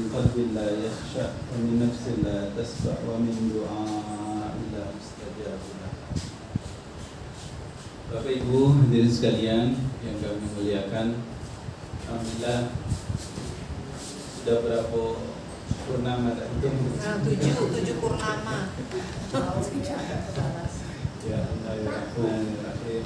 قلب لا يخشع ومن نفس لا تسبع ومن دعاء لا مستجاب له. Bapak Ibu hadirin sekalian yang kami muliakan, alhamdulillah sudah berapa purnama tak hitung? 7 purnama. Ya Bismillahirrahmanirrahim.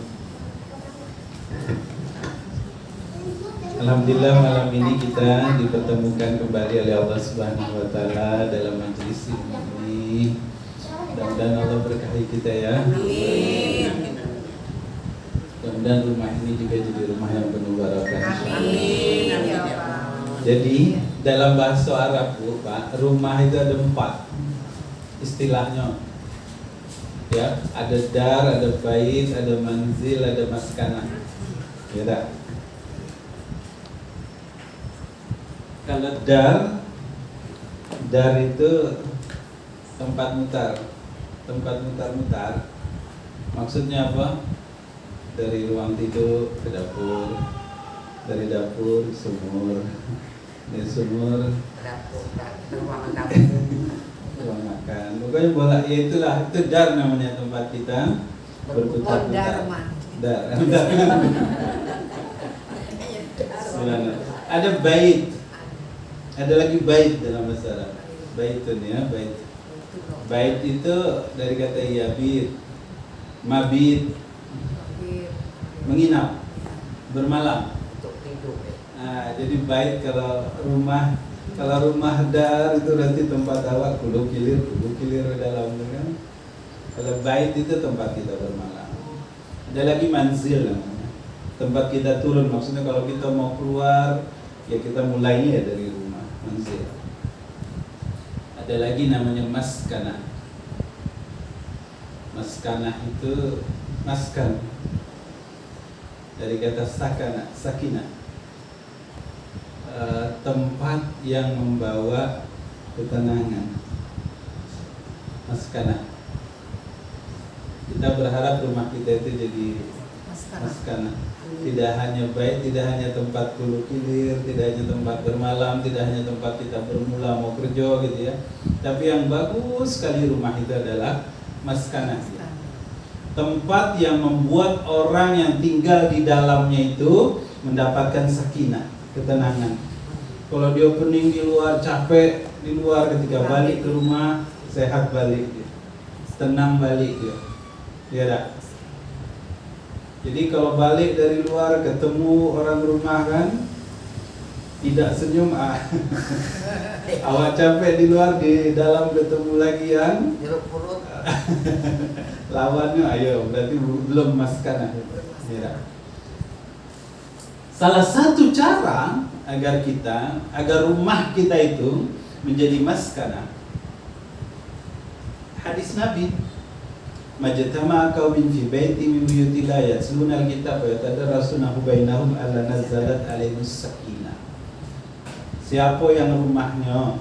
Alhamdulillah malam ini kita dipertemukan kembali oleh Allah Subhanahu wa taala dalam majelis ini. Mudah-mudahan Allah berkahi kita ya. Amin. Mudah-mudahan rumah ini juga jadi rumah yang penuh barakah. Amin. Jadi dalam bahasa Arab Bu, Pak, rumah itu ada 4 istilahnya. Ya, ada dar, ada bait, ada manzil, ada maskanah. Ya tak? Kalau dar itu tempat mutar. Maksudnya apa? Dari ruang tidur ke dapur, dari dapur sumur, dari sumur ruang makan. Pokoknya bola ya itulah, itu dar namanya tempat kita berputar-putar. Dar. Ada bait. Ada lagi bait dalam bahasa Arab. Baitun ya, bait. Bait itu dari kata yabit, mabit, menginap, bermalam. Nah, jadi bait kalau rumah dar itu nanti tempat awak kulo kilir dalam kan. Kalau bait itu tempat kita bermalam. Ada lagi manzil namanya. Tempat kita turun, maksudnya kalau kita mau keluar ya kita mulainya dari rumah, manzil. Ada lagi namanya maskanah. Maskanah itu maskan dari kata sakana, sakinah, tempat yang membawa ketenangan. Maskanah. Kita berharap rumah kita itu jadi maskanah. Tidak hanya baik, tidak hanya tempat kulu kilir, tidak hanya tempat bermalam, tidak hanya tempat kita bermula mau kerja gitu ya. Tapi yang bagus sekali rumah itu adalah maskanah. Tempat yang membuat orang yang tinggal di dalamnya itu mendapatkan sakinah, ketenangan. Kalau dia pening di luar, capek di luar, ketika balik ke rumah sehat balik dia. Tenang balik dia. Ya tak? Jadi kalau balik dari luar ketemu orang rumah kan tidak senyum awak capek di luar, di dalam ketemu lagi yang lawannya ayo berarti belum maskanah. Ya. Salah satu cara agar rumah kita itu menjadi maskanah, hadis Nabi, majtama qaumin fi baiti min buyutillah yatluna alkitab wa yatadarrasunahu bainahum alla nazalat alaihimus sakinah. Siapa yang rumahnya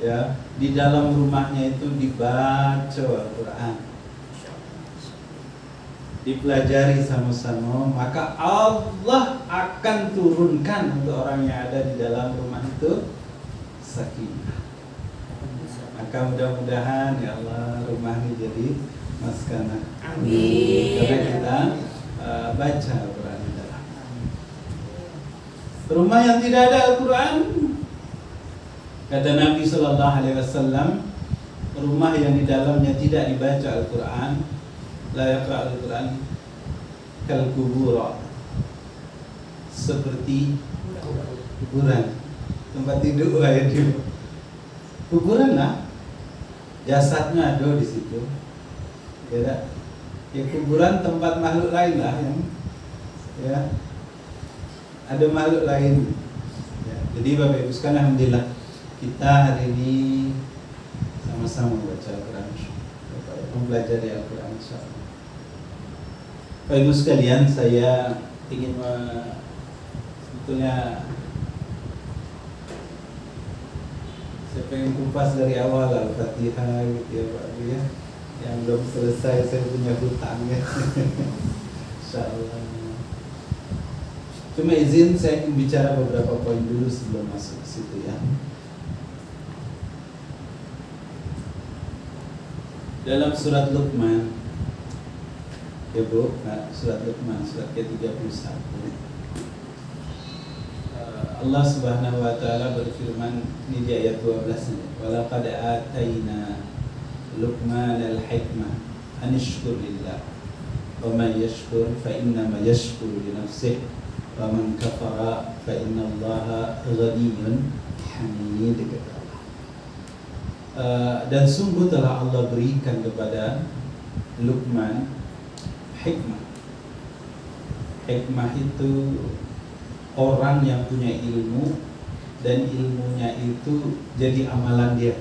ya di dalam rumahnya itu dibaca Al-Qur'an, dipelajari sama-sama, maka Allah akan turunkan untuk orang yang ada di dalam rumah itu sakinah. Maka mudah-mudahan ya Allah rumah ini jadi maskanah. Amin. Karena kita baca Al-Quran di dalam. Rumah yang tidak ada Al-Quran, kata Nabi Sallallahu Alaihi Wasallam, rumah yang di dalamnya tidak dibaca Al-Quran, la yaqra Al-Quran kal kubura, seperti kuburan, tempat tidur ya dia. Kuburan lah, jasadnya ada di situ. Ya, ya kuburan tempat makhluk lain lah yang ya ada makhluk lain. Ya, jadi Bapak Ibu sekalian, alhamdulillah kita hari ini sama-sama baca Al-Quran, mempelajari Al-Quran insyaallah. Bapak Ibu sekalian, saya ingin sebetulnya saya pengen kupas dari awal Al-Fatihah gitu ya Pak Abi ya. Yang belum selesai saya punya hutang ya. Insyaallah. Cuma izin saya ingin bicara beberapa poin dulu sebelum masuk ke situ ya. Dalam surat Luqman, ya Bu, surat Luqman, surat ke-31, Allah Subhanahu wa taala berfirman, ini di ayat 12 ini, walaqad ataina Luqman al-hikmah an yashkur lillah wa man yashkur fa innama yashkuru li nafsihi wa man kafara fa innallaha ghaniyyun hamid. Dan sungguh telah Allah berikan kepada Luqman hikmah. Hikmah itu orang yang punya ilmu dan ilmunya itu jadi amalan dia.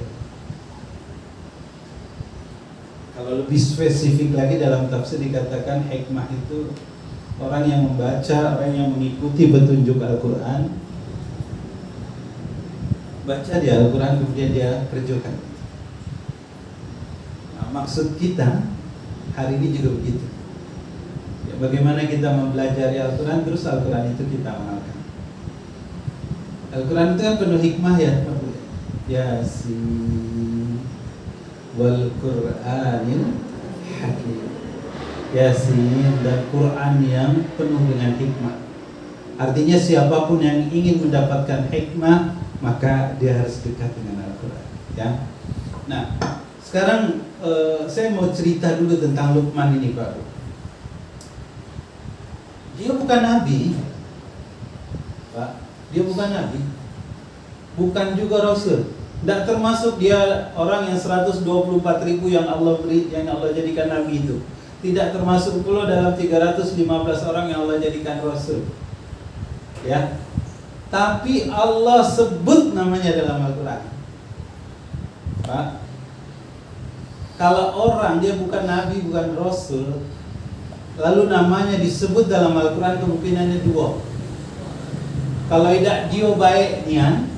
Kalau lebih spesifik lagi dalam tafsir dikatakan hikmah itu orang yang membaca, orang yang mengikuti petunjuk Al-Quran, baca di Al-Quran kemudian dia kerjakan. Nah, maksud kita hari ini juga begitu. Ya, bagaimana kita mempelajari Al-Quran terus Al-Quran itu kita amalkan. Al-Quran itu kan penuh hikmah ya. Yasin wal Qur'anil Hakim. Yasin dan Quran yang penuh dengan hikmah. Artinya siapapun yang ingin mendapatkan hikmah maka dia harus dekat dengan Al-Quran ya. Nah sekarang saya mau cerita dulu tentang Luqman ini Pak. Dia bukan nabi Pak, dia bukan nabi, bukan juga rasul, tidak termasuk dia orang yang 124.000 yang Allah beri, yang Allah jadikan nabi itu. Tidak termasuk pula dalam 315 orang yang Allah jadikan rasul ya. Tapi Allah sebut namanya dalam Al-Quran Pak. Kalau orang dia bukan nabi, bukan rasul, lalu namanya disebut dalam Al-Quran, kemungkinannya dua. Kalau tidak dia baik nian,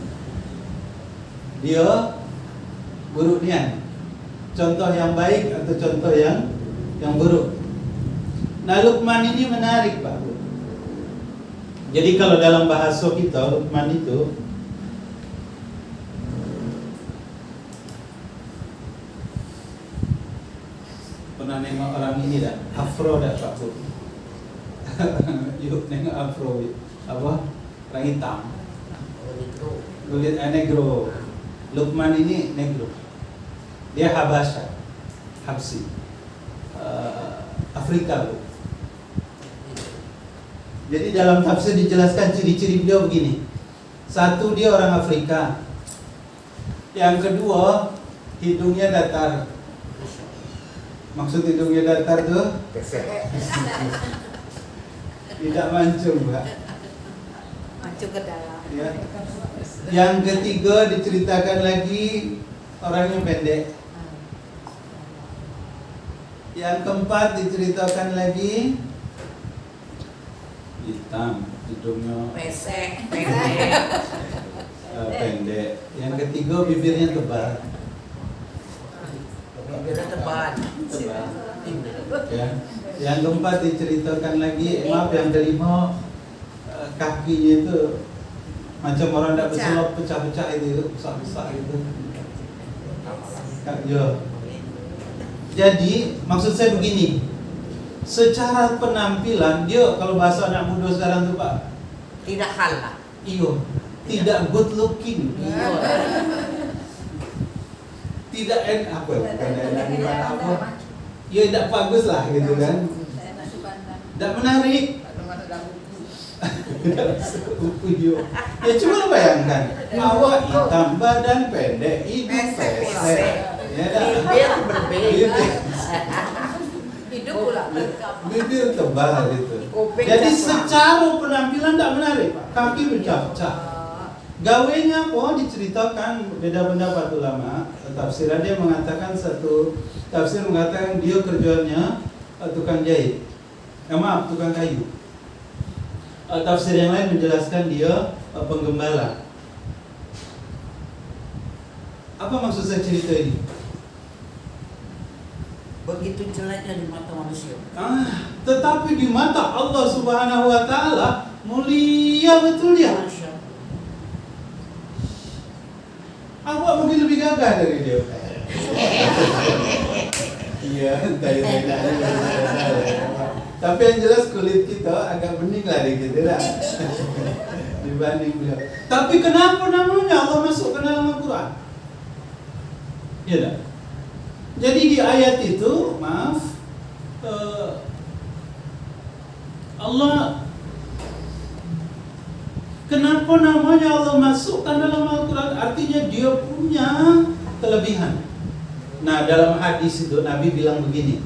dia buruk nian. Contoh yang baik atau contoh yang buruk. Nah Luqman ini menarik Pak. Jadi kalau dalam bahasa kita Luqman itu pernah nengok orang ini dah, afro dah Pak Bu. Yuk nengok afro apa? Orang hitam. Kulit negro. Luqman ini negro. Dia Habasha, Habsi, Afrika Bu. Jadi dalam tafsir dijelaskan ciri-ciri beliau begini. Satu, dia orang Afrika. Yang kedua, hidungnya datar. Maksud hidungnya datar tuh tidak mancung Mbak. Mancung ke dalam Ya. Yang ketiga diceritakan lagi orangnya pendek. Yang keempat diceritakan lagi hitam, hidungnya pesek, pendek. Yang ketiga bibirnya tebal. bibirnya tebal. Ya. Yang keempat diceritakan lagi, yang kelima kakinya itu macam orang tidak berselop, pecah-pecah itu, besar-besar itu. Ya. Jadi maksud saya begini, secara penampilan dia kalau bahasa anak muda sekarang tuh Pak, Tidak halal. iyo, tidak good looking, iyo. Tidak apa, bukan enak gimana apa, ya tidak bagus lah gitu kan, tidak menarik. Ya cuma bayangkan, awak hitam, badan pendek, hidung pesek, ya Bibir berbeda. hidup pula bibir tebal gitu. Jadi secara penampilan tidak menarik, kaki bercak-cak. Gawenya apa diceritakan beda pendapat ulama. Tafsiran dia mengatakan, satu tafsir mengatakan dia kerjanya tukang jahit, maaf tukang kayu. Tafsir yang lain menjelaskan dia penggembala. Apa maksud saya cerita ini? Begitu jeleknya di mata manusia. Tetapi di mata Allah Subhanahu wa taala Mulia betul dia. Awak mungkin lebih gagah dari dia. Iya, tidak. Tapi yang jelas kulit kita agak bening lah dikit, tidak? Dibanding beliau. Tapi kenapa namanya Allah masuk ke dalam Al-Quran? Iya tak? Jadi di ayat itu, Allah, kenapa namanya Allah masukkan dalam Al-Quran? Artinya dia punya kelebihan. Nah, dalam hadis itu Nabi bilang begini,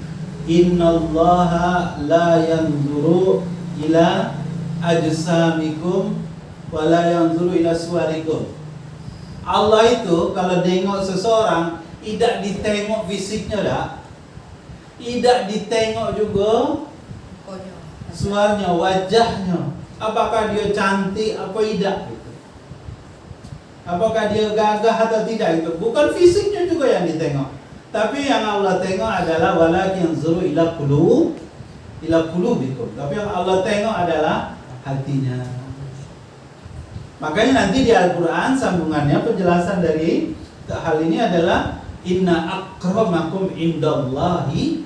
Innallaha la yanzuru ila ajsamikum wa la yanzuru ila suwarikum. Allah itu kalau tengok seseorang tidak ditengok fisiknya dah, tidak ditengok juga suaranya, wajahnya, apakah dia cantik apa tidak gitu. Apakah dia gagah atau tidak itu. Bukan fisiknya juga yang ditengok. Tapi yang Allah tengok adalah walakin yanzuru ila qulubikum. Tapi yang Allah tengok adalah hatinya. Makanya nanti di Al-Quran sambungannya penjelasan dari hal ini adalah inna akramakum indallahi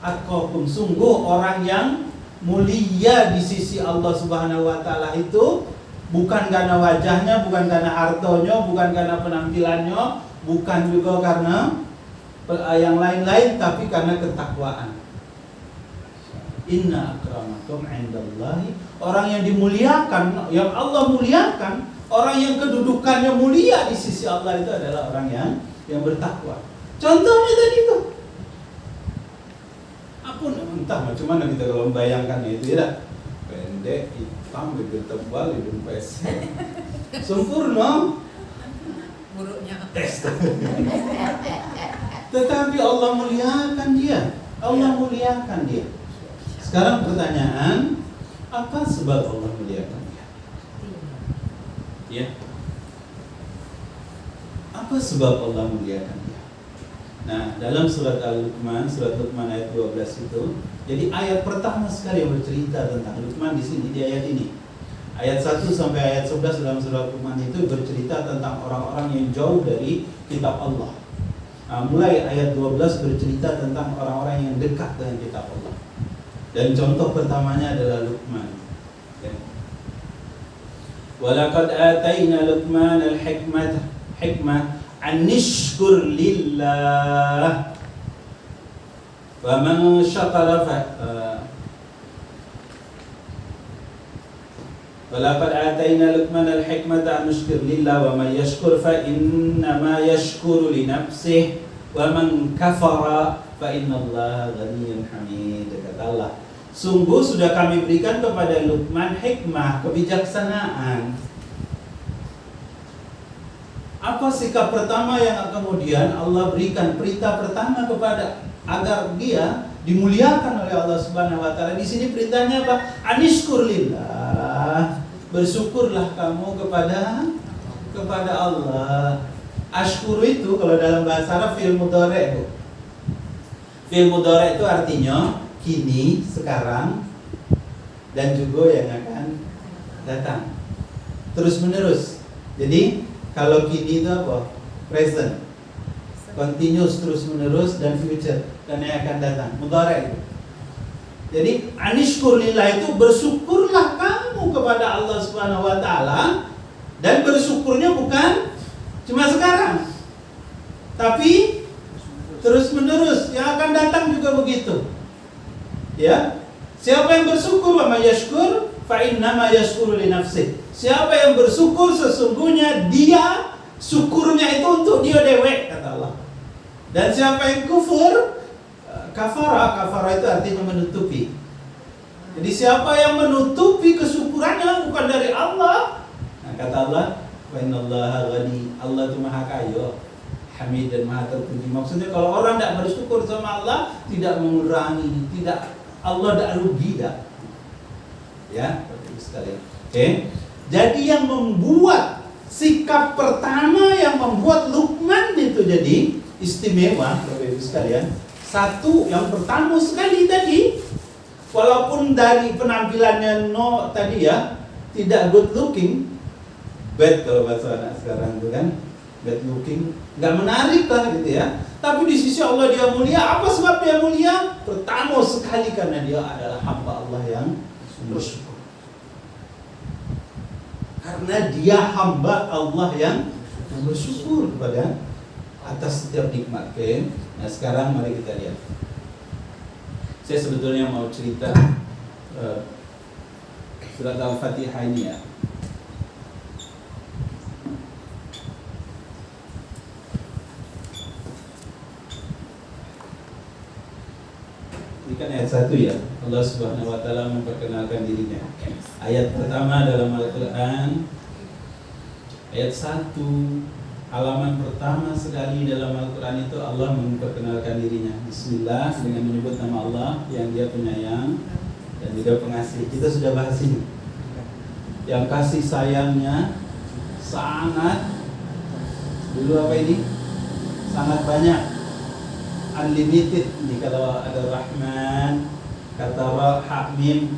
atqakum. Sungguh orang yang mulia di sisi Allah Subhanahu wa taala itu bukan karena wajahnya, bukan karena hartanya, bukan karena penampilannya, bukan juga karena yang lain-lain, tapi karena ketakwaan. Inna akramakum indallahi, orang yang dimuliakan, yang Allah muliakan, orang yang kedudukannya mulia di sisi Allah itu adalah orang yang bertakwa. Contohnya tadi itu. Apa entah macam mana kita kalau membayangkan itu ya. Pendek, hitam, bibir tebal, hidung pesek. Sempurna. Buruknya. Tetapi Allah muliakan dia. Allah muliakan dia. Sekarang pertanyaan, apa sebab Allah muliakan dia? Ya. Apa sebab Allah muliakan dia? Nah, dalam surat Al-Luqman, surat Luqman ayat 12 itu, jadi ayat pertama sekali yang bercerita tentang Luqman di sini, di ayat ini. Ayat 1 sampai ayat 11 dalam surat Luqman itu bercerita tentang orang-orang yang jauh dari kitab Allah. Nah, mulai ayat 12 bercerita tentang orang-orang yang dekat dengan kitab Allah. Dan contoh pertamanya adalah Luqman. Ya. Walaqad atayna Luqman al-hikmah an nishkur lillah wa man syakara walaqad atayna Luqman al-hikmata an nishkur lillah wa man yashkur fa innama yashkuru li nafsihi wa man kafara fa innallaha ghaniyyun hamid. Kata Allah, sungguh sudah kami berikan kepada Luqman hikmah, kebijaksanaan. Apa sikap pertama yang kemudian Allah berikan, perintah pertama kepada agar dia dimuliakan oleh Allah Subhanahu wa taala. Di sini perintahnya apa? Anishkur lillah. Bersyukurlah kamu kepada Allah. Ashkuru itu kalau dalam bahasa Arab fi'il mudhari' itu. Fi'il mudhari' itu artinya kini, sekarang, dan juga yang akan datang. Terus menerus. Jadi kalau kini itu apa? Present, continuous, terus menerus, dan future, dan yang akan datang. Mudhari' itu. Jadi anishkur lillah itu bersyukurlah kamu kepada Allah Subhanahu wa taala, dan bersyukurnya bukan cuma sekarang, tapi terus menerus, yang akan datang juga begitu. Ya, siapa yang bersyukur wa may yashkur fa innama yashkuru li nafsihi. Siapa yang bersyukur sesungguhnya dia syukurnya itu untuk dia dewek, kata Allah. Dan siapa yang kufur, kafara itu artinya menutupi. Jadi siapa yang menutupi kesyukurannya bukan dari Allah, nah, kata Allah, wa innallaha ghani, Allah itu maha kaya, hamid, dan maha terpuji. Maksudnya kalau orang tidak bersyukur sama Allah, tidak mengurangi, tidak, Allah tidak rugi, tidak. Ya, seperti itu sekalian. Oke. Jadi yang membuat sikap pertama yang membuat Luqman itu jadi istimewa, Bapak Ibu sekalian. Satu, yang pertama sekali tadi, walaupun dari penampilannya tadi ya, tidak good looking, bad kalau bahasa anak sekarang itu kan, bad looking, nggak menarik lah gitu ya. Tapi di sisi Allah dia mulia. Apa sebab dia mulia? Pertama sekali karena dia adalah hamba Allah yang bersyukur. Karena dia hamba Allah yang bersyukur kepada atas setiap nikmat. Oke. Nah sekarang mari kita lihat. Saya sebetulnya mau cerita surat Al-Fatihah ini ya. Ini kan ayat 1 ya. Allah Subhanahu wa taala memperkenalkan dirinya. Ayat pertama dalam Al-Qur'an ayat 1, halaman pertama sekali dalam Al-Qur'an itu Allah memperkenalkan dirinya. Bismillah, dengan menyebut nama Allah yang Dia penyayang dan juga pengasih. Kita sudah bahas ini. Yang kasih sayangnya sangat, dulu apa ini? Sangat banyak, unlimited. Ini kalau ada Rahman, kata Rahim.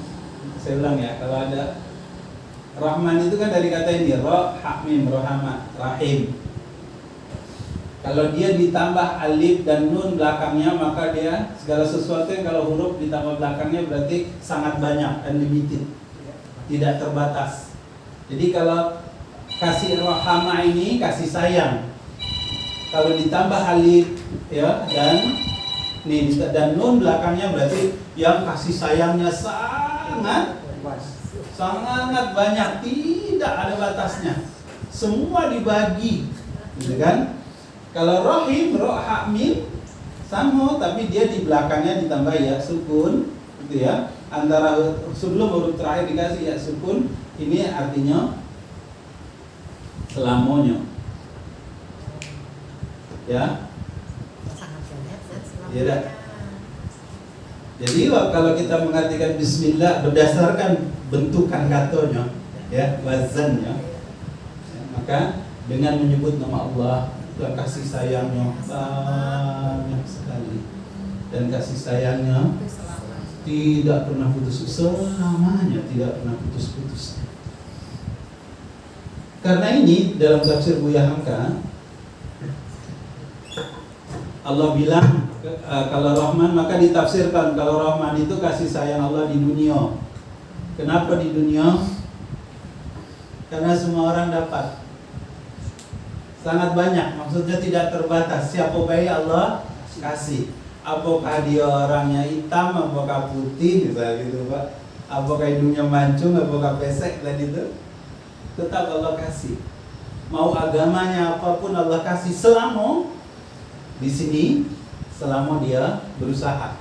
Saya ulang ya, kalau ada Rahman itu kan dari kata ini, Rahim, Rahama, Rahim. Kalau dia ditambah alif dan nun belakangnya, maka dia segala sesuatu yang kalau huruf ditambah belakangnya berarti sangat banyak, unlimited, tidak terbatas. Jadi kalau kasih Rahama ini kasih sayang, kalau ditambah alif ya dan nun belakangnya berarti yang kasih sayangnya sangat banyak, tidak ada batasnya, semua dibagi, gitu kan? Kalau Rahim, Rahim sama, tapi dia di belakangnya ditambah ya sukun, gitu ya. Antara sebelum huruf terakhir dikasih ya sukun, ini artinya selamanya, ya. Ya dah. Jadi kalau kita mengartikan Bismillah berdasarkan bentukan katanya, ya, wazannya, ya, maka dengan menyebut nama Allah, dan kasih sayangnya banyak sekali, dan kasih sayangnya tidak pernah putus, selamanya tidak pernah putus-putus. Karena ini dalam tafsir Buya Hamka Allah bilang kalau Rahman maka ditafsirkan kalau Rahman itu kasih sayang Allah di dunia. Kenapa di dunia? Karena semua orang dapat. Sangat banyak, maksudnya tidak terbatas. Siapa baik Allah kasih. Apakah dia orangnya hitam, apakah putih, misalnya gitu Pak. Apakah hidungnya mancung, apakah pesek, dan itu tetap Allah kasih. Mau agamanya apapun Allah kasih selama di sini, selama dia berusaha.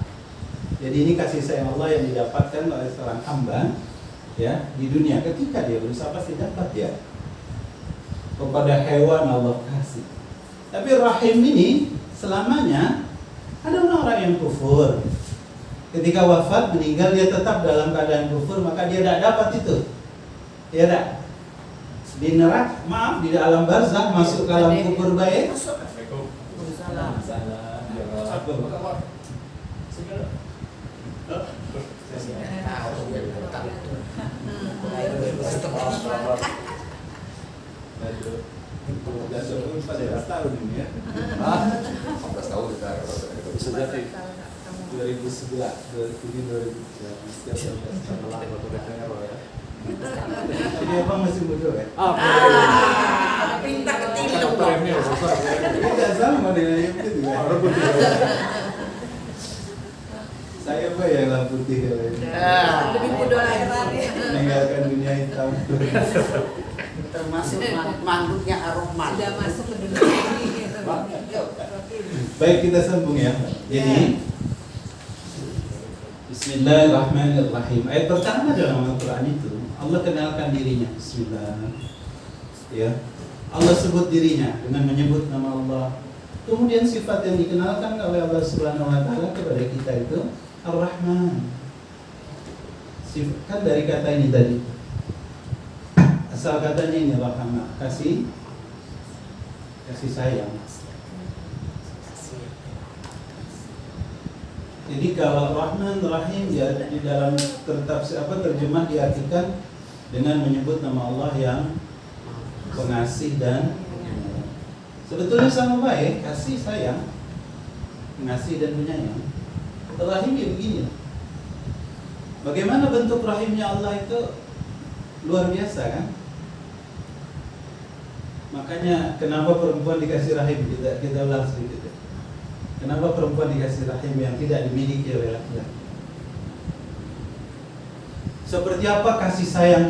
Jadi ini kasih sayang Allah yang didapatkan oleh seorang hamba ya di dunia. Ketika dia berusaha pasti dapat ya. Kepada hewan Allah kasih. Tapi Rahim ini selamanya. Ada orang-orang yang kufur. Ketika wafat meninggal dia tetap dalam keadaan kufur, maka dia tidak dapat itu. Ya tak? Di neraka, maaf, di alam barzakh masuk ke alam kufur baik. Tahun ini ya. 14 tahun kita Sudah 2011, 2011 setiap Tapi apa masih muda ya? Pintar ketiga. Tidak sama dengan yang itu juga. Saya apa ya yang putih kalau ini? Lebih muda lagi. Meninggalkan dunia hitam. Termasuk manduknya Ar-Rahman. Sudah masuk ke dunia ini. Baik, kita sambung ya. Jadi Bismillahirrahmanirrahim. Ayat pertama dalam Al-Quran itu Allah kenalkan dirinya. Bismillah. Ya, Allah sebut dirinya dengan menyebut nama Allah. Kemudian sifat yang dikenalkan oleh Allah Subhanahu Wa Taala kepada kita itu Ar-Rahman. Kan dari kata ini tadi. Asal katanya ini rahmah, kasih sayang. Jadi kalau Rahman Rahim ya di dalam terjemah diartikan dengan menyebut nama Allah yang pengasih dan sebetulnya sama baik, kasih sayang, pengasih dan penyayang. Rahim ya begini. Bagaimana bentuk rahimnya Allah itu luar biasa kan? Makanya kenapa perempuan dikasih rahim, kita ulas sedikit. Kenapa perempuan dikasih rahim yang tidak dimiliki oleh laki-laki? Seperti apa kasih sayang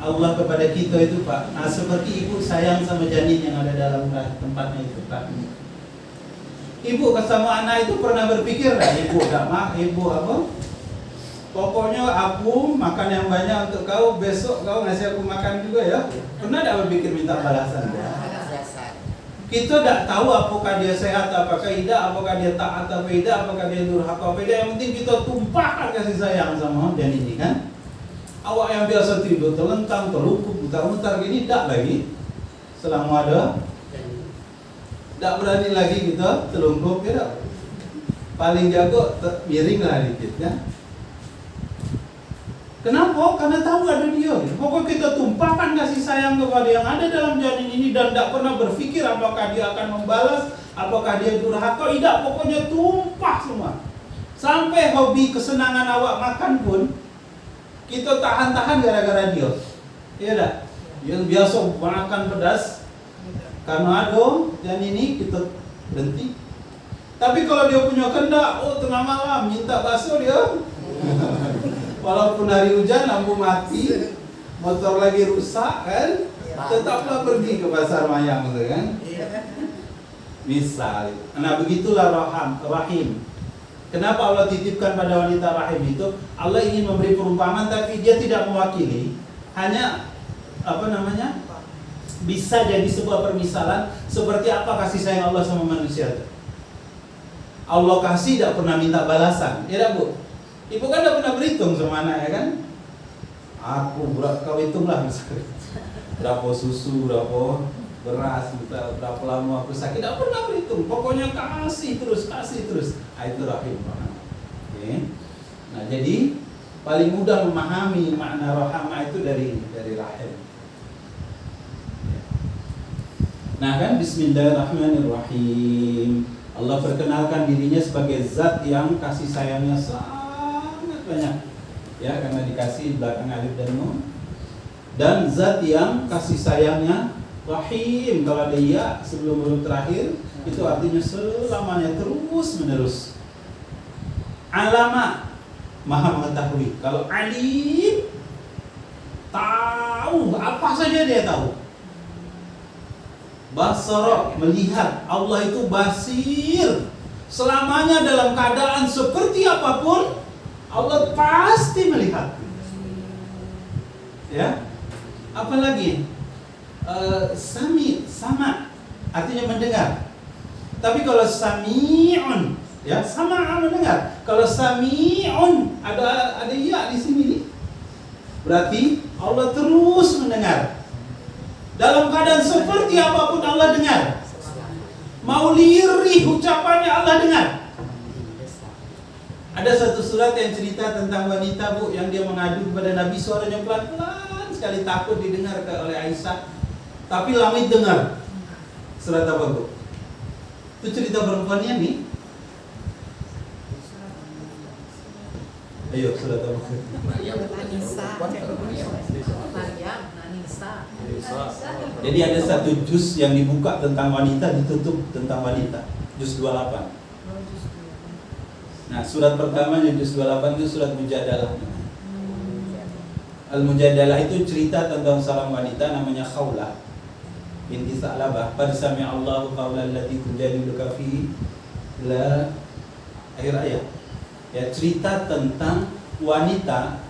Allah kepada kita itu, Pak? Nah, seperti ibu sayang sama janin yang ada dalam tempatnya itu, Pak. Ibu sama anak itu pernah berpikir nggak? Ibu apa? Pokoknya aku makan yang banyak untuk kau, besok kau ngasih aku makan juga ya. Pernah tidak berpikir minta balasan? Kita tidak tahu apakah dia sehat, apakah tidak, apakah dia taat, apakah tidak, apakah dia durhaka, apakah tidak. Yang penting kita tumpahkan kasih sayang sama janin ini kan. Awak yang biasa tidur terlentang, terlungkup, mutar-mutar gini, tidak lagi. Selama ada, tidak berani lagi kita terlungkup, tidak. Paling jago miring lah dikit ya. Kenapa? Karena tahu ada dia. Pokoknya kita tumpahkan kasih sayang kepada yang ada dalam janin ini dan tidak pernah berpikir apakah dia akan membalas, apakah dia durhaka, tidak. Pokoknya tumpah semua. Sampai hobi kesenangan awak makan pun kita tahan-tahan gara-gara dia. Iya tak? Yang biasa makan pedas karena ada janin ini kita berhenti. Tapi kalau dia punya kehendak, tengah malam minta bakso dia. Walaupun hari hujan, lampu mati, motor lagi rusak kan, tetaplah pergi ke pasar mayang gitu kan. Misal. Nah begitulah rahim. Kenapa Allah titipkan pada wanita rahim itu? Allah ingin memberi perumpamaan tapi dia tidak mewakili. Hanya bisa jadi sebuah permisalan seperti apa kasih sayang Allah sama manusia. Allah kasih tidak pernah minta balasan. Ya tak, Bu? Ibu kan tidak pernah berhitung sama anak ya kan? Kau hitunglah misalnya berapa susu, berapa beras, berapa lama aku sakit, tidak pernah berhitung. Pokoknya kasih terus. Nah, itu rahim. Okay. Nah jadi paling mudah memahami makna rahmah itu dari rahim. Nah kan, Bismillahirrahmanirrahim. Allah perkenalkan dirinya sebagai zat yang kasih sayangnya banyak ya, karena dikasih belakang alif dan nun, dan zat yang kasih sayangnya rahim. Kalau ada ya sebelum huruf terakhir itu artinya selamanya, terus menerus. Alama, maha mengetahui. Kalau alim, tahu apa saja dia tahu. Basara, melihat. Allah itu basir, selamanya dalam keadaan seperti apapun Allah pasti melihat. Ya. Apalagi sama artinya mendengar. Tapi kalau sami'un, ya, sama mendengar. Kalau sami'un ada ya di sini nih. Berarti Allah terus mendengar. Dalam keadaan seperti apapun Allah dengar. Mau lirih ucapannya Allah dengar. Ada satu surat yang cerita tentang wanita, Bu, yang dia mengadu kepada Nabi, suaranya pelan-pelan sekali, takut didengar oleh Aisyah. Tapi langit dengar. Surat apa, Bu? Itu cerita perempuannya nih. Ayo, surat apa? Jadi ada satu juz yang dibuka tentang wanita, ditutup tentang wanita. Juz 28. Nah, surat pertamanya juz 28 itu surat Mujadalah. Al-Mujadalah itu cerita tentang seorang wanita namanya Khawlah binti Sa'labah. Qad sami'a Allahu qawla allati tujadiluka fi la akhir ayat. Ya, cerita tentang wanita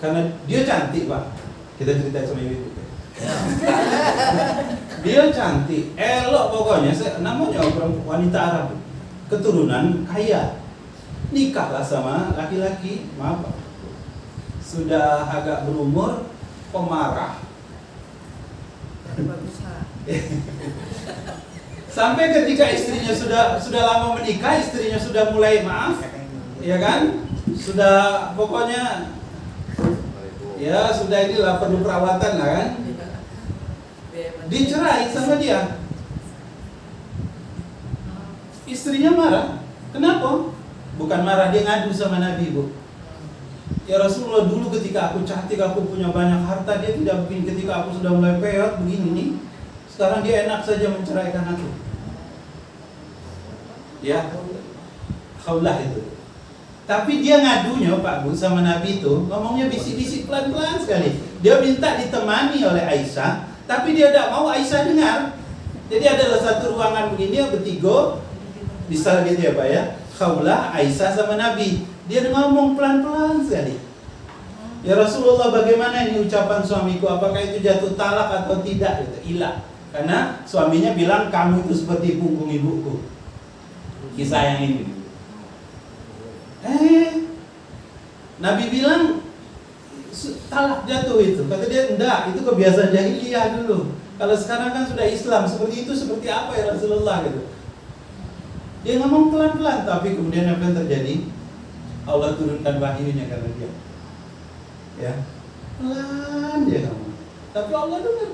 karena dia cantik, Pak. Kita cerita sama ibu. Dia cantik, elok pokoknya, namanya wanita Arab. Keturunan kaya. Nikahlah sama laki-laki, maaf, sudah agak berumur, pemarah. Sampai ketika istrinya sudah lama menikah, istrinya sudah mulai maaf, ya kan? Sudah pokoknya Ya sudah, inilah perlu perawatan lah kan. Dicerai sama dia. Istrinya marah. Kenapa? Bukan marah, dia ngadu sama Nabi, Bu. Ya Rasulullah, dulu ketika aku cantik, aku punya banyak harta, dia tidak begini. Ketika aku sudah mulai peot begini nih, sekarang dia enak saja menceraikan aku. Ya, Khawlah itu. Tapi dia ngadunya Pak Bu sama Nabi itu, ngomongnya bisik-bisik pelan-pelan sekali. Dia minta ditemani oleh Aisyah, tapi dia tidak mau Aisyah dengar. Jadi adalah satu ruangan begini, bertiga, bisa gitu ya Pak ya. Khawlah, Aisyah sama Nabi. Dia ngomong pelan-pelan sekali. Ya Rasulullah, bagaimana ini ucapan suamiku? Apakah itu jatuh talak atau tidak? Gitu. Ilah. Karena suaminya bilang kamu itu seperti punggung ibuku. Kisah yang ini. Nabi bilang talak jatuh itu. Kata dia enggak, itu kebiasaan jahiliyah dulu. Kalau sekarang kan sudah Islam, seperti itu seperti apa ya Rasulullah gitu. Dia ngomong pelan-pelan, tapi kemudian apa yang terjadi? Allah turunkan wahyunya karena dia. Ya, pelan dia ngomong. Tapi Allah dengar.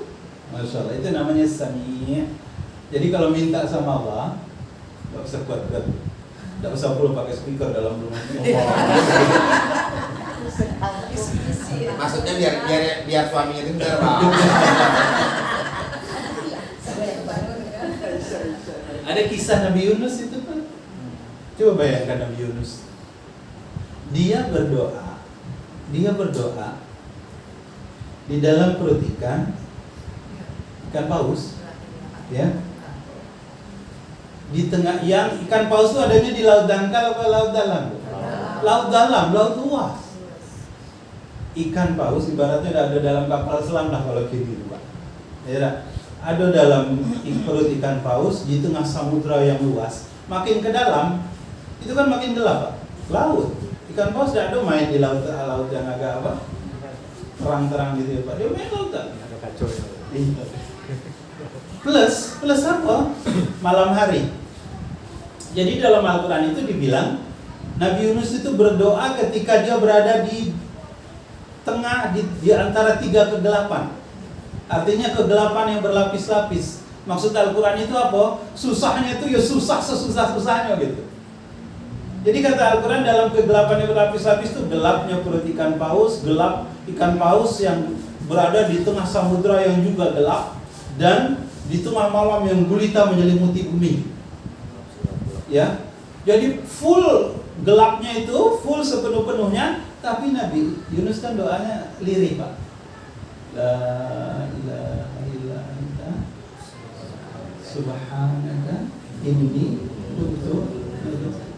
Masya Allah, itu namanya sami'. Jadi kalau minta sama Allah, nggak usah kuat-kuat. Nggak usah perlu pakai speaker dalam rumah. Maksudnya biar suaminya dengar, Pak. Ada kisah Nabi Yunus itu kan. Coba bayangkan Nabi Yunus. Dia berdoa di dalam perut ikan paus, ya. Di tengah, yang ikan paus itu adanya di laut dangkal atau laut dalam? Laut dalam, laut luas. Ikan paus ibaratnya ada dalam kapal selam lah kalau gitu Pak. Ya, ada dalam perut ikan paus di tengah samudra yang luas. Makin ke dalam itu kan makin gelap Pak. Laut. Ikan paus tidak ada main di laut yang agak apa? Terang-terang gitu ya Pak. Dia main lautan. Ada kacau. Plus apa? Malam hari. Jadi dalam Al-Quran itu dibilang Nabi Yunus itu berdoa ketika dia berada di tengah di antara tiga kegelapan. Artinya kegelapan yang berlapis-lapis. Maksud Al-Quran itu apa? Susahnya itu ya susah sesusah-susahnya gitu. Jadi kata Al-Quran dalam kegelapan yang berlapis-lapis itu gelapnya perut ikan paus, gelap ikan paus yang berada di tengah samudra yang juga gelap, dan di tengah malam yang gulita menyelimuti bumi. Ya, jadi full gelapnya itu, full sepenuh-penuhnya, tapi Nabi Yunus kan doanya lirih Pak. La ilaha illa anta subhanaka inni kuntu.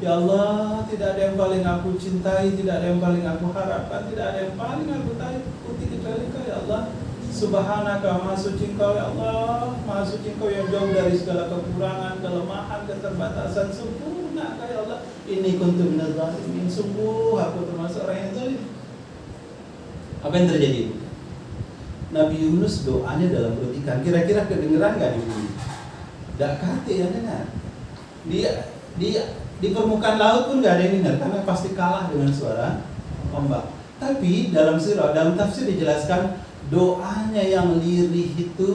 Ya Allah, tidak ada yang paling aku cintai, tidak ada yang paling aku harapkan, tidak ada yang paling aku takuti kecuali Kau ya Allah. Subhanaka, Maha Suci Engkau ya Allah, Maha Suci Engkau yang jauh dari segala kekurangan, kelemahan, keterbatasan. Sempurna Kau ya Allah. Ini kuntu minaz zalimin, sungguh aku termasuk orang yang zalim. Apa yang terjadi? Nabi Yunus doanya dalam perut ikan. Kira-kira kedengeran nggak di bumi? Tidak kate yang dengar. Dia di permukaan laut pun nggak ada yang dengar karena pasti kalah dengan suara ombak. Tapi dalam tafsir dijelaskan doanya yang lirih itu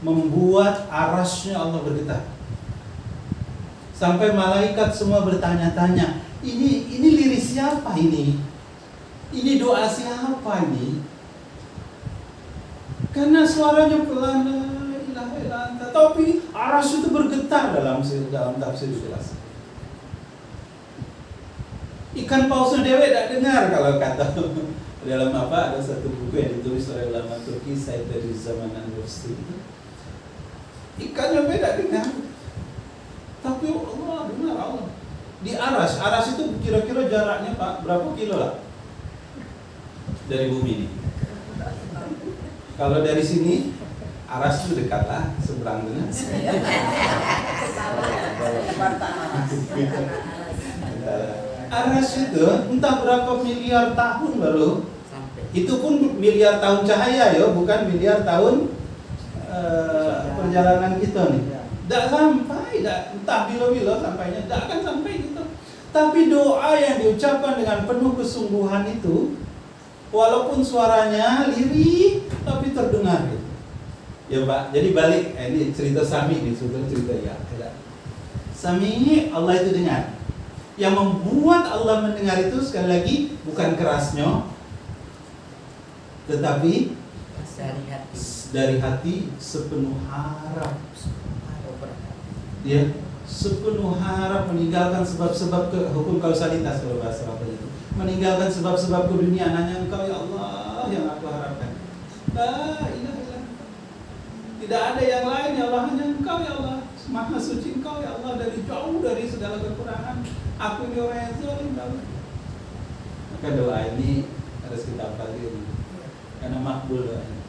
membuat arasnya Allah bergetar. Sampai malaikat semua bertanya-tanya, ini lirih siapa ini? Ini doa siapa ini? Karena suaranya pelan, tapi aras itu bergetar dalam tafsir dijelaskan. Ikan pausnya dewek tidak dengar kalau kata dalam apa, ada satu buku yang ditulis oleh ulama Turki, Said dari zaman An-Nursi. Ikannya beda dengar, tapi Allah dengar Allah. Di aras itu kira-kira jaraknya Pak berapa kilo lah dari bumi ini? Kalau dari sini aras itu dekat lah, seberang dengan. Aras itu entah berapa miliar tahun baru. Itu pun miliar tahun cahaya ya, bukan miliar tahun perjalanan kita nih. Tidak sampai, entah bila-bila sampainya, tidak akan sampai gitu. Tapi doa yang diucapkan dengan penuh kesungguhan itu, walaupun suaranya lirih tapi terdengar gitu. Ya Pak, jadi balik, ini cerita Sami nih, cerita ya. Sami, Allah itu dengar. Yang membuat Allah mendengar itu sekali lagi bukan kerasnya, tetapi dari hati sepenuh harap. Ya, sepenuh harap meninggalkan sebab-sebab hukum kausalitas kalau bahasa apa itu. Meninggalkan sebab-sebab keduniaan, hanya Engkau ya Allah yang aku harapkan. La ilaha illallah. Tidak ada yang lain ya Allah, hanya Engkau ya Allah. Maha suci Engkau ya Allah, dari jauh dari segala kekurangan. Aku ini orang yang zalim ya Allah. Maka doa ini harus kita hafalin karena makbul doanya.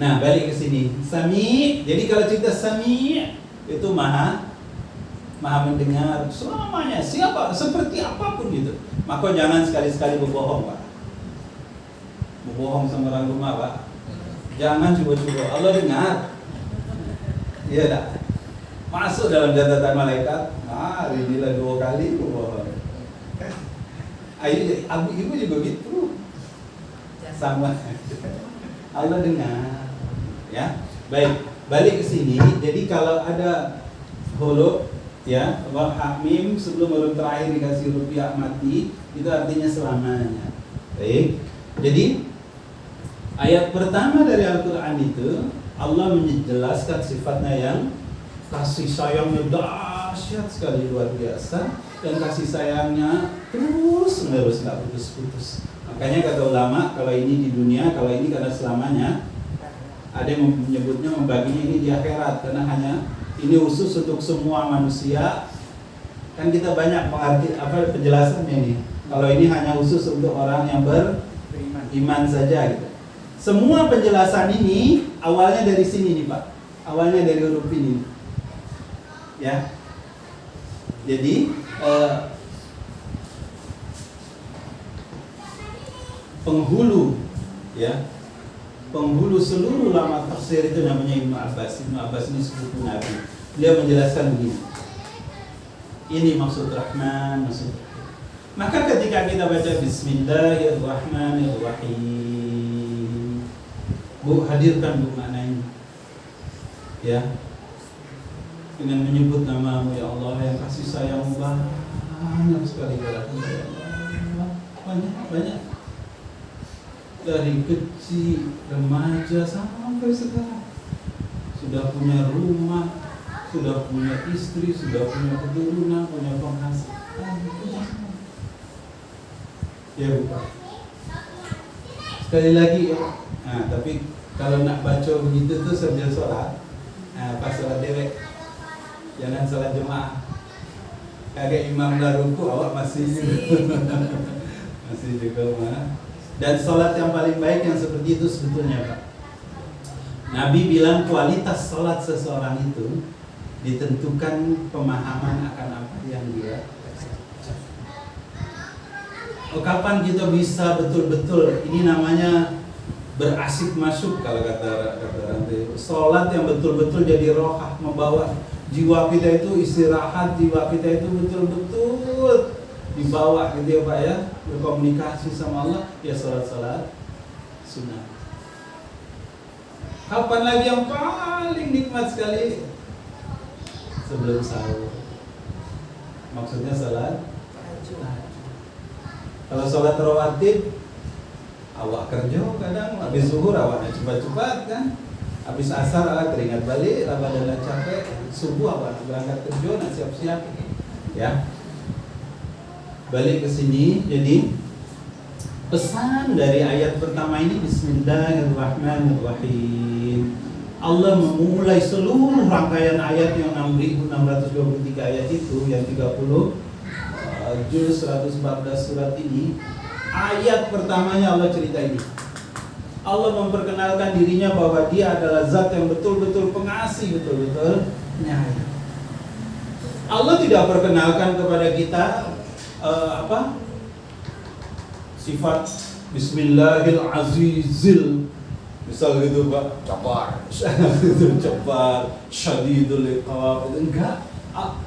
Nah, balik ke sini. Sami. Jadi kalau cerita Sami itu maha mendengar selamanya, siapa, seperti apapun gitu. Maka jangan sekali-sekali berbohong, Pak. Berbohong sama orang rumah, Pak. Jangan coba-coba. Allah dengar. Iya tak? Masuk dalam catatan malaikat. Hari inilah 2 kali berbohong. Ibu juga gitu. Sama. Allah dengar. Ya. Baik, balik ke sini. Jadi kalau ada huruf ya, Hamim sebelum huruf terakhir dikasih huruf ya mati, itu artinya selamanya. Baik. Jadi ayat pertama dari Al-Qur'an itu Allah menjelaskan sifatnya yang kasih sayangnya dahsyat sekali, luar biasa, dan kasih sayangnya terus menerus, nggak putus-putus. Makanya kata ulama, kalau ini di dunia, kalau ini karena selamanya. Ada yang menyebutnya, membaginya ini di akhirat, karena hanya ini khusus untuk semua manusia. Kan kita banyak mengerti apa penjelasannya ini. Kalau ini hanya khusus untuk orang yang beriman saja gitu. Semua penjelasan ini awalnya dari sini nih Pak. Awalnya dari huruf ini. Ya. Jadi penghulu ya. Penghulu seluruh ulama tafsir itu namanya Ibnu Abbas. Ibnu Abbas ini sepupu Nabi. Dia menjelaskan begini. Ini maksud Rahman, maksud Rahim. Maka ketika kita baca Bismillahirrahmanirrahim, Bu, hadirkan Bu maknanya. Ya. Dengan menyebut namamu ya Allah yang kasih sayangmu banyak sekali kepada ya Allah. Banyak. Dari kecil, remaja sampai sekarang sudah punya rumah, sudah punya istri, sudah punya keturunan, punya penghasilan, punya semua. Ya bukan. Sekali lagi ya. Nah, tapi kalau nak baca begitu tuh sambil sholat, pas sholat dewek, jangan sholat jemaah. Kagak imam dah ruku, awak masih juga mah. Dan sholat yang paling baik yang seperti itu sebetulnya Pak. Nabi bilang kualitas sholat seseorang itu ditentukan pemahaman akan apa yang dia. Kapan kita bisa betul-betul, ini namanya berasik masuk kalau kata orang itu. Sholat yang betul-betul jadi rohah, membawa jiwa kita itu istirahat, jiwa kita itu betul-betul dibawa gitu ya Pak ya, berkomunikasi sama Allah, ya salat sunnah. Kapan lagi yang paling nikmat sekali? Sebelum sahur. Maksudnya salat. Kalau salat rawatib, awak kerja kadang habis zuhur awaknya cepat-cepat kan, habis asar awak teringat balik, badan capek, subuh awak berangkat kerja nak siap-siap, ya. Balik ke sini, jadi pesan dari ayat pertama ini Bismillahirrahmanirrahim. Allah memulai seluruh rangkaian ayat yang 6.623 ayat itu, yang 30 juz 114 surat ini. Ayat pertamanya Allah cerita ini. Allah memperkenalkan dirinya bahwa Dia adalah zat yang betul-betul pengasih, betul-betul penyayang. Allah tidak perkenalkan kepada kita sifat Bismillahirrahmanirrahim, misal gitu Pak, Cabar, syadidul iqab, enggak.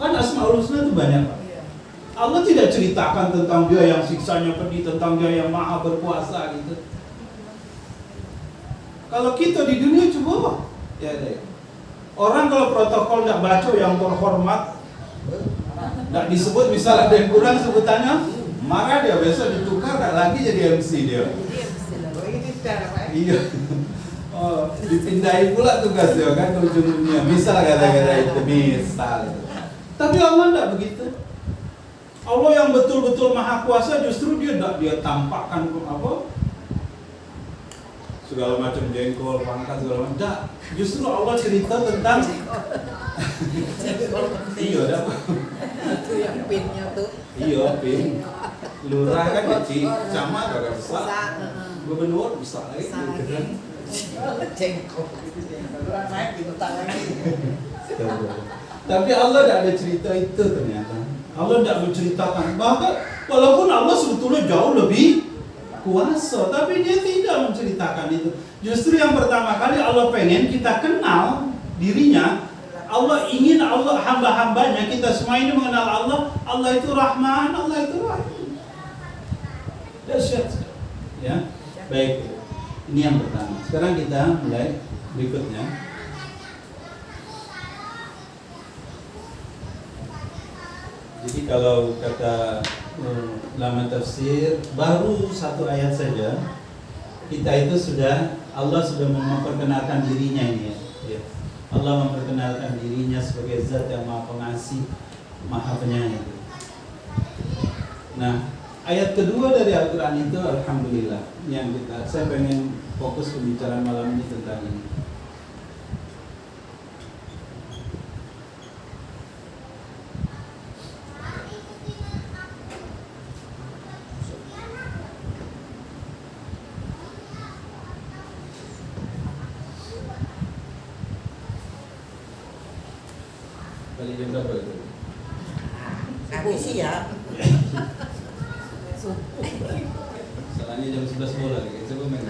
Kan asmaul husna itu banyak Pak. Allah tidak ceritakan tentang dia yang siksanya pedih, tentang dia yang maha berkuasa gitu. Kalau kita di dunia coba, ya deh. Orang kalau protokol tidak baca yang terhormat, tidak disebut, misal ada yang kurang sebutannya, marah dia, besok ditukar, tidak lagi jadi MC dia. Iya. Oh, dipindahin pula tugas dia kan ke ujung dunia. Misal kata-kata itu, misal. Tapi Allah tidak begitu. Allah yang betul-betul maha kuasa justru dia tampakkan apa? Segala macam jengkol, pangkat segala macam. Tidak, justru Allah cerita tentang iya, dah. Itu yang pinnya tuh. Iya, pin. Lurah kan kecil, camat agak besar. Gubernur besar lagi. Jengkol. Orang naik di tangan lagi. Tapi Allah tidak ada cerita itu ternyata. Allah tidak menceritakan. Bahkan walaupun Allah sebetulnya jauh lebih kuasa, tapi dia tidak menceritakan itu. Justru yang pertama kali Allah pengen kita kenal dirinya. Allah ingin hamba-hambanya kita semua ini mengenal Allah. Allah itu Rahman, Allah itu Rahim. Dahsyat sekali. Ya, baik. Ini yang pertama. Sekarang kita mulai berikutnya. Jadi kalau kata ulama tafsir, baru satu ayat saja kita itu Allah sudah memperkenalkan dirinya ini ya. Allah memperkenalkan dirinya sebagai zat yang maha pengasih, maha penyayang. Nah, ayat kedua dari Al-Quran itu alhamdulillah yang saya pengen fokus pembicaraan malam ini tentang ini. Kali jam berapa itu? Kami siap. Salahnya jam 11 bola lagi. Coba main.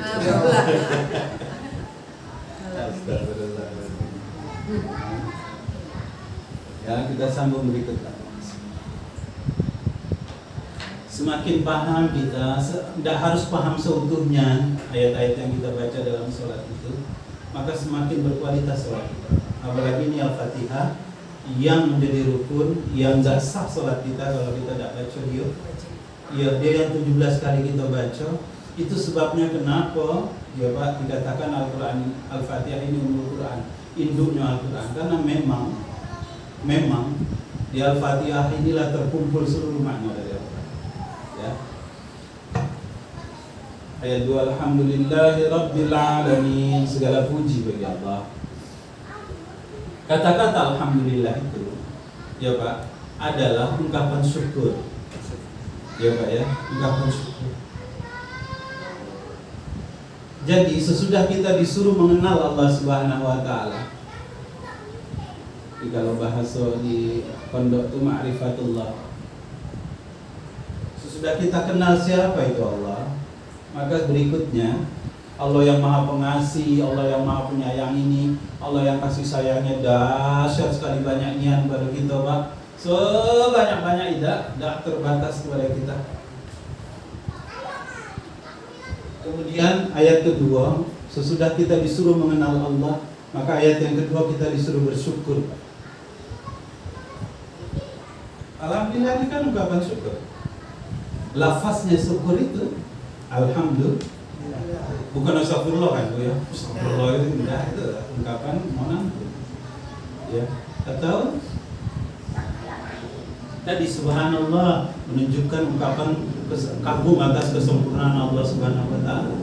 Astagfirullahaladzim. Ya, kita sambung berikutnya. Semakin paham kita, tidak harus paham seutuhnya ayat-ayat yang kita baca dalam sholat itu, maka semakin berkualitas sholat kita. Apalagi ini Al-Fatihah yang menjadi rukun, yang gak sah sholat kita kalau kita tidak baca dia. Ya, dia yang 17 kali kita baca. Itu sebabnya kenapa ya Pak dikatakan Al-Quran, Al-Fatihah ini Ummul Quran, induknya Al-Quran. Karena memang di Al-Fatihah inilah terkumpul seluruh makna dari Al-Quran ya. Ayat 2, Alhamdulillahi Rabbil Alamin, segala puji bagi Allah. Kata-kata Alhamdulillah itu ya Pak adalah ungkapan syukur ya Pak ya, ungkapan syukur. Jadi sesudah kita disuruh mengenal Allah Subhanahu wa Ta'ala, kalau bahasa di pondok itu ma'rifatullah, sesudah kita kenal siapa itu Allah, maka berikutnya Allah yang maha pengasih, Allah yang maha penyayang ini, Allah yang kasih sayangnya dahsyat sekali banyaknya kepada kita Pak, sebanyak-banyak tidak terbatas kepada kita. Kemudian ayat kedua, sesudah kita disuruh mengenal Allah, maka ayat yang kedua kita disuruh bersyukur. Alhamdulillah ini kan ungkapan syukur. Lafaznya syukur itu alhamdulillah, bukan astagfirullah kan Bu ya. Astagfirullah itu tidak, itu ungkapan mohon ya. Atau tadi subhanallah menunjukkan ungkapan kagum atas kesempurnaan Allah Subhanahu wa Ta'ala.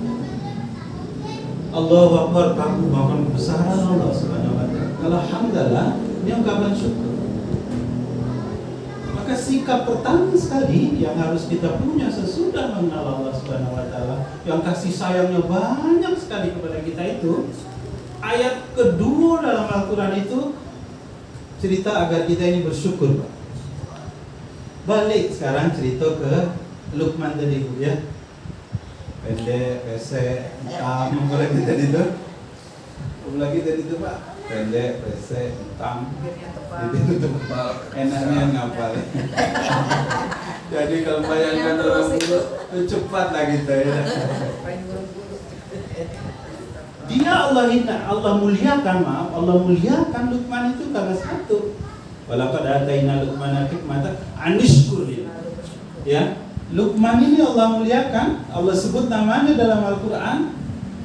Allahu Akbar, kagum akan kebesaran Allah Subhanahu wa Ta'ala. Alhamdulillah, ini ungkapan syukur. Maka sikap pertama sekali yang harus kita punya sesudah mengenal Allah Subhanahu wa Ta'ala, yang kasih sayangnya banyak sekali kepada kita itu, ayat kedua dalam Al-Quran itu cerita agar kita ini bersyukur Pak. Balik sekarang cerita ke Luqman tadi Bu ya. Pendek, pesek, hitam, apa lagi tadi itu? Apa lagi tadi itu Pak? pendek, pesek, hitam, Bibirnya tebal. itu tebal, enaknya ngapal. Jadi kalau bayangkan orang dulu, cepat lah kita ya. Paling buru-buru. Dia Allah muliakan Luqman itu karena satu. Walaqad ataina Luqmana hikmata anishkur. Ya, Luqman ini Allah muliakan, Allah sebut namanya dalam Al-Qur'an.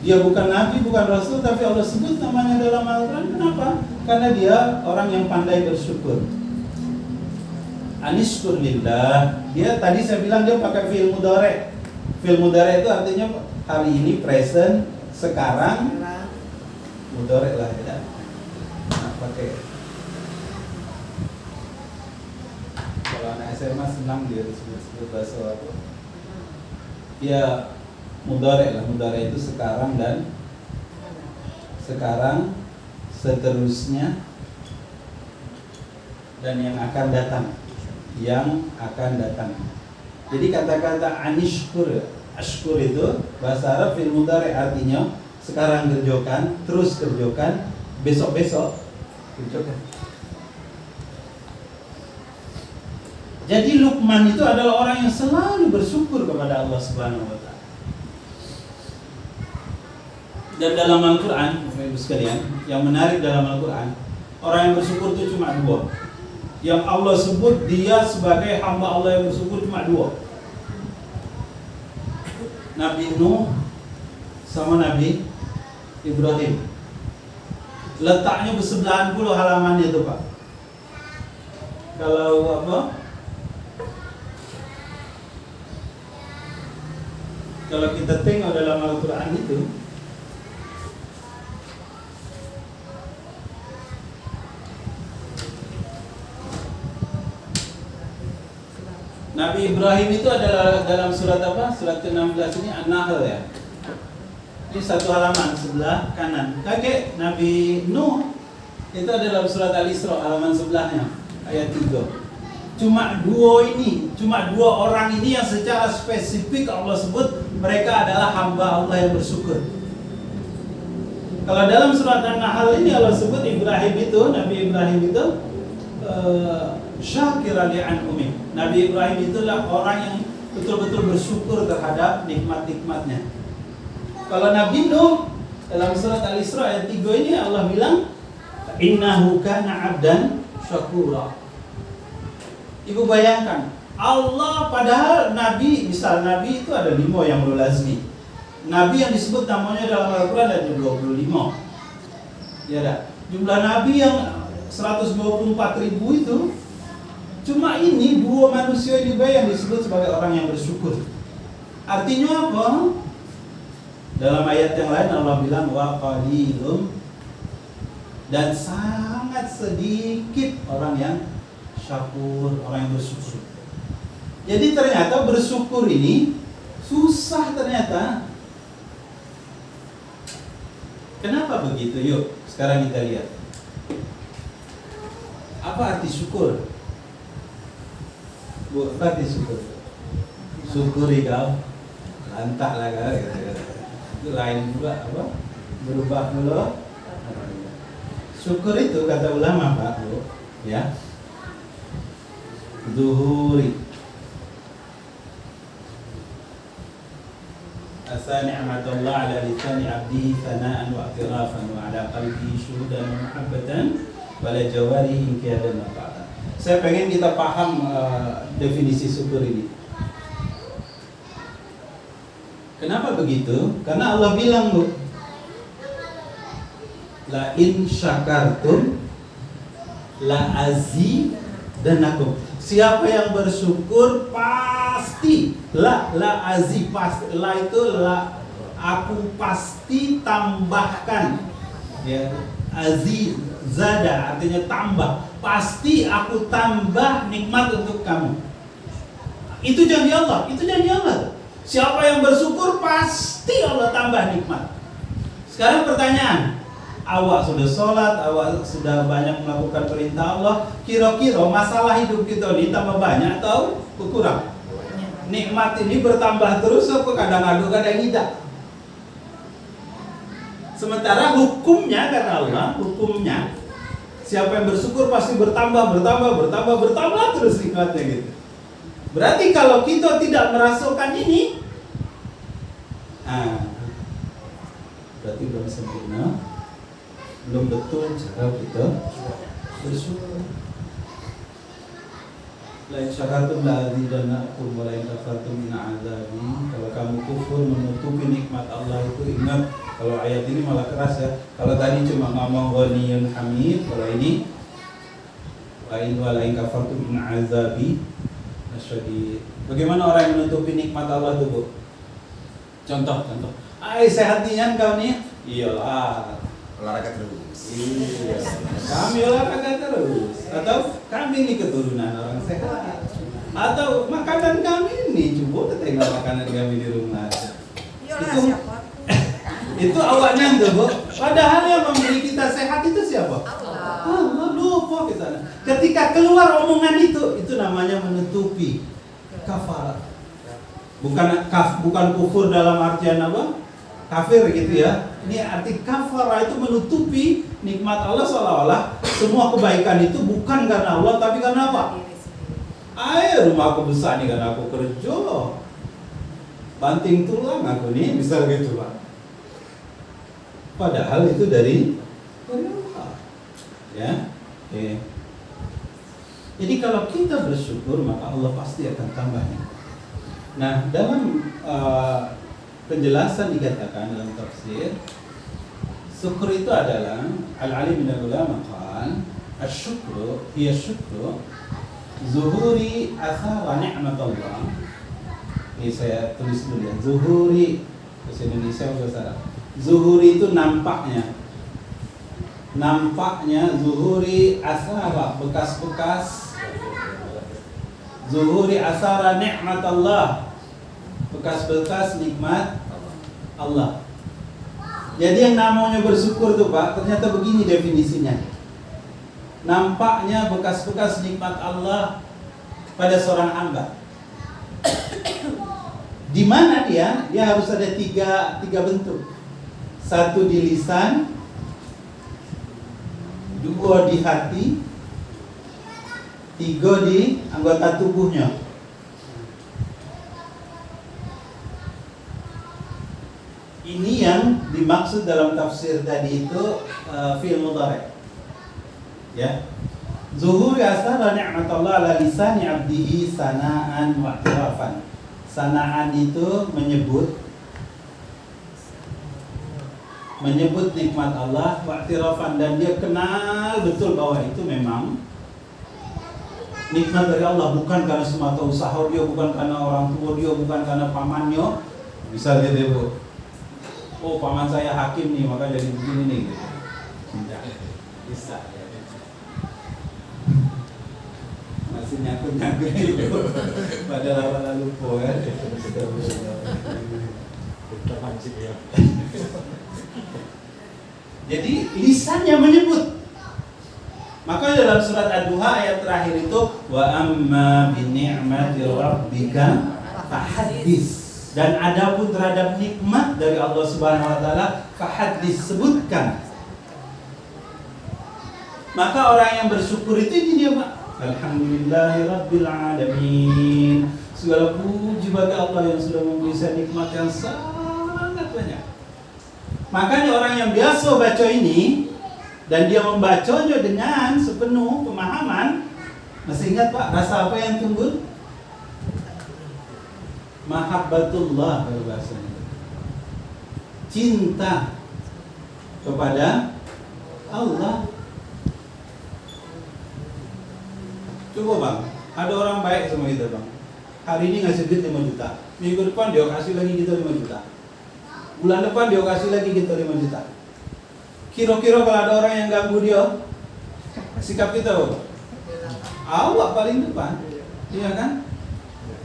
Dia bukan nabi, bukan rasul, tapi Allah sebut namanya dalam Al-Qur'an. Kenapa? Karena dia orang yang pandai bersyukur. Anishkur lillah. Dia tadi saya bilang dia pakai fi'il mudhari'. Fi'il mudhari' itu artinya hari ini, present, sekarang, mudhari' lah ya. Nah, pakai. Kalau anak SMA senang dia disebut bahasa apa? Ya mudhari' lah. Mudhari' itu sekarang dan sekarang, seterusnya, dan yang akan datang. Yang akan datang. Jadi kata-kata anishkur, ashkur itu bahasa Arab fi'il mudhari' artinya sekarang kerjakan, terus kerjakan, besok-besok kerjakan. Jadi Luqman itu adalah orang yang selalu bersyukur kepada Allah Subhanahu wa taala. Dan dalam Al-Qur'an, Bapak Ibu sekalian, yang menarik dalam Al-Qur'an, orang yang bersyukur itu cuma dua. Yang Allah sebut dia sebagai hamba Allah yang bersyukur cuma dua. Nabi Nuh sama Nabi Ibrahim. Letaknya bersebelahan pula halamannya itu, Pak. Kalau apa? Kalau kita tengok dalam Al-Quran itu, Nabi Ibrahim itu adalah dalam surat apa? Surat ke-16 ini An-Nahl ya. Ini satu halaman sebelah kanan. Kakek Nabi Nuh itu ada dalam surat Al-Isra halaman sebelahnya ayat 3. Cuma dua orang ini yang secara spesifik Allah sebut mereka adalah hamba Allah yang bersyukur. Kalau dalam surat An-Nahl ini Allah sebut Ibrahim itu, Nabi Ibrahim itu syakira li'an'umi. Nabi Ibrahim itulah orang yang betul-betul bersyukur terhadap nikmat-nikmatnya. Kalau Nabi Nuh dalam surat Al-Isra ayat 3 ini Allah bilang innahu kana 'abdan syakura. Ibu bayangkan, Allah padahal Nabi, misal Nabi itu ada 5 yang mulazmi. Nabi yang disebut namanya dalam Al-Quran ada 25. Ya dah. Jumlah Nabi yang 124.000 itu cuma ini 2 manusia ini yang disebut sebagai orang yang bersyukur. Artinya apa? Dalam ayat yang lain Allah bilang wa qalilum, dan sangat sedikit orang yang syakur, orang yang bersyukur. Jadi ternyata bersyukur ini susah ternyata. Kenapa begitu? Yuk, sekarang kita lihat. Apa arti syukur? Bu, apa arti syukur? Syukuri kau, lantaklah kau. Itu lain juga apa? Berubah dulu. Syukur itu kata ulama Pak Bu, ya. Zuhuri asa ni'matullah ala lisani abdi thana'an wa i'tirafan wa ala qalbi syuhudan wa muhabbatan wa la jawarihi inqiyadan wa ta'atan. Saya pengen kita paham definisi syukur ini. Kenapa begitu? Karena Allah bilang Bu, la in syakartum la azidanakum. Siapa yang bersyukur pasti la azi, pasti la itu la aku pasti tambahkan, ya. Azi zada artinya tambah, pasti aku tambah nikmat untuk kamu. Itu janji Allah, itu janji Allah. Siapa yang bersyukur pasti Allah tambah nikmat. Sekarang pertanyaan, awak sudah sholat, awak sudah banyak melakukan perintah Allah, kira-kira masalah hidup kita ini tambah banyak atau berkurang? Nikmat ini bertambah terus apa kadang-kadang tidak? Sementara hukumnya kata Allah, hukumnya siapa yang bersyukur pasti bertambah terus nikmatnya gitu. Berarti kalau kita tidak merasakan ini, berarti belum sempurna, belum betul cara kita bersyukur. Lain syakartum la azidannakum wa lain kafartum min azabi. Kalau kamu kufur menutupi nikmat Allah itu, ingat kalau ayat ini malah keras ya. Kalau tadi cuma ngomong ghaniyun hamid, kalau ini wa lain kafartum min azabi asyadid. Bagaimana orang yang menutupi nikmat Allah itu, Bu? Contoh. Sehat nian kau nih? Iyalah. Olahraga terus. Iya. Kami olahraga terus. Atau kami ini keturunan orang sehat. Atau makanan kami ini coba tengok makanan kami di rumah. Iyalah siapa? Itu awaknya tuh, Bu. Padahal yang memberi kita sehat itu siapa? Allah. Lupa kita. Ketika keluar omongan itu namanya menutupi kafarat. Bukan kufur dalam artian apa? Kafir gitu ya. Ini arti kafara itu menutupi nikmat Allah, seolah-olah semua kebaikan itu bukan karena Allah tapi karena apa? Rumah aku besar nih karena aku kerja. Banting tulang aku nih bisa gitu Pak. Padahal itu dari Allah. Ya. Oke. Jadi kalau kita bersyukur maka Allah pasti akan tambahnya. Nah, dalam penjelasan dikatakan dalam tafsir, syukur itu adalah al-alim min al-ulama qala asy-syukru hiya syukru zuhuri athara ni'matallah. Ini saya tulis dulu ya. Zuhuri bahasa Indonesia bahasa Arab. Zuhuri itu nampaknya. Zuhuri athara bekas-bekas. Zuhuri athara ni'matallah. Bekas-bekas nikmat Allah. Jadi yang namanya bersyukur tuh Pak, ternyata begini definisinya. Nampaknya bekas-bekas nikmat Allah pada seorang hamba. Di mana dia? Dia harus ada tiga bentuk. Satu di lisan, dua di hati, tiga di anggota tubuhnya. Ini yang dimaksud dalam tafsir tadi itu fi'il mudhari'. Ya. Zuhur asara ni'matallah ala lisani 'abdihi sana'an wa i'tirafan. Sana'an itu menyebut nikmat Allah, wa i'tirafan, dan dia kenal betul bahwa itu memang nikmat dari Allah, bukan karena semata usaha dia, bukan karena orang tua dia, bukan karena pamannya. Bisa lihat Bu. Oh, paman saya hakim nih, maka jadi begini nih gitu. Tidak bisa ya. Masih nyangkut itu. Padahal awal lupa kan. Jadi lisannya menyebut. Maka dalam surat Ad-Duha ayat terakhir itu wa amma bi ni'mati rabbika fahaddits. Dan adapun terhadap nikmat dari Allah Subhanahu wa taala fahaddits, sebutkan. Maka orang yang bersyukur itu dia Pak. Alhamdulillahirabbil alamin. Segala puji bagi Allah yang sudah memberi saya nikmat yang sangat banyak. Makanya orang yang biasa baca ini dan dia membacanya dengan sepenuh pemahaman, masih ingat Pak rasa apa yang timbul? Mahabbatullah kalau bahasanya. Cinta kepada Allah. Coba Bang, ada orang baik sama kita Bang. Hari ini ngasih duit 5 juta. Minggu depan dia kasih lagi kita 5 juta. Bulan depan dia kasih lagi kita 5 juta. Kira-kira kalau ada orang yang ganggu dia, sikap kita apa? Awak paling depan. Iya kan?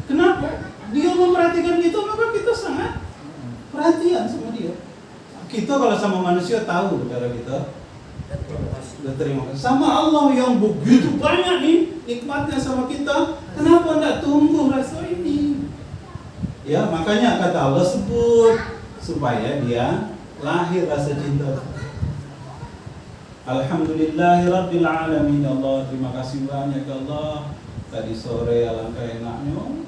Kenapa? Dia memperhatikan kita, maka kita sangat perhatian sama dia. Kita kalau sama manusia tahu cara kita sudah terima kasih. Sama Allah yang begitu banyak nih nikmatnya sama kita, kenapa tidak tumbuh rasa ini? Ya makanya kata Allah sebut supaya dia lahir rasa cinta. Alhamdulillahirabbil alamin. Ya Allah, terima kasih banyak ya Allah. Tadi sore alangkah enaknya.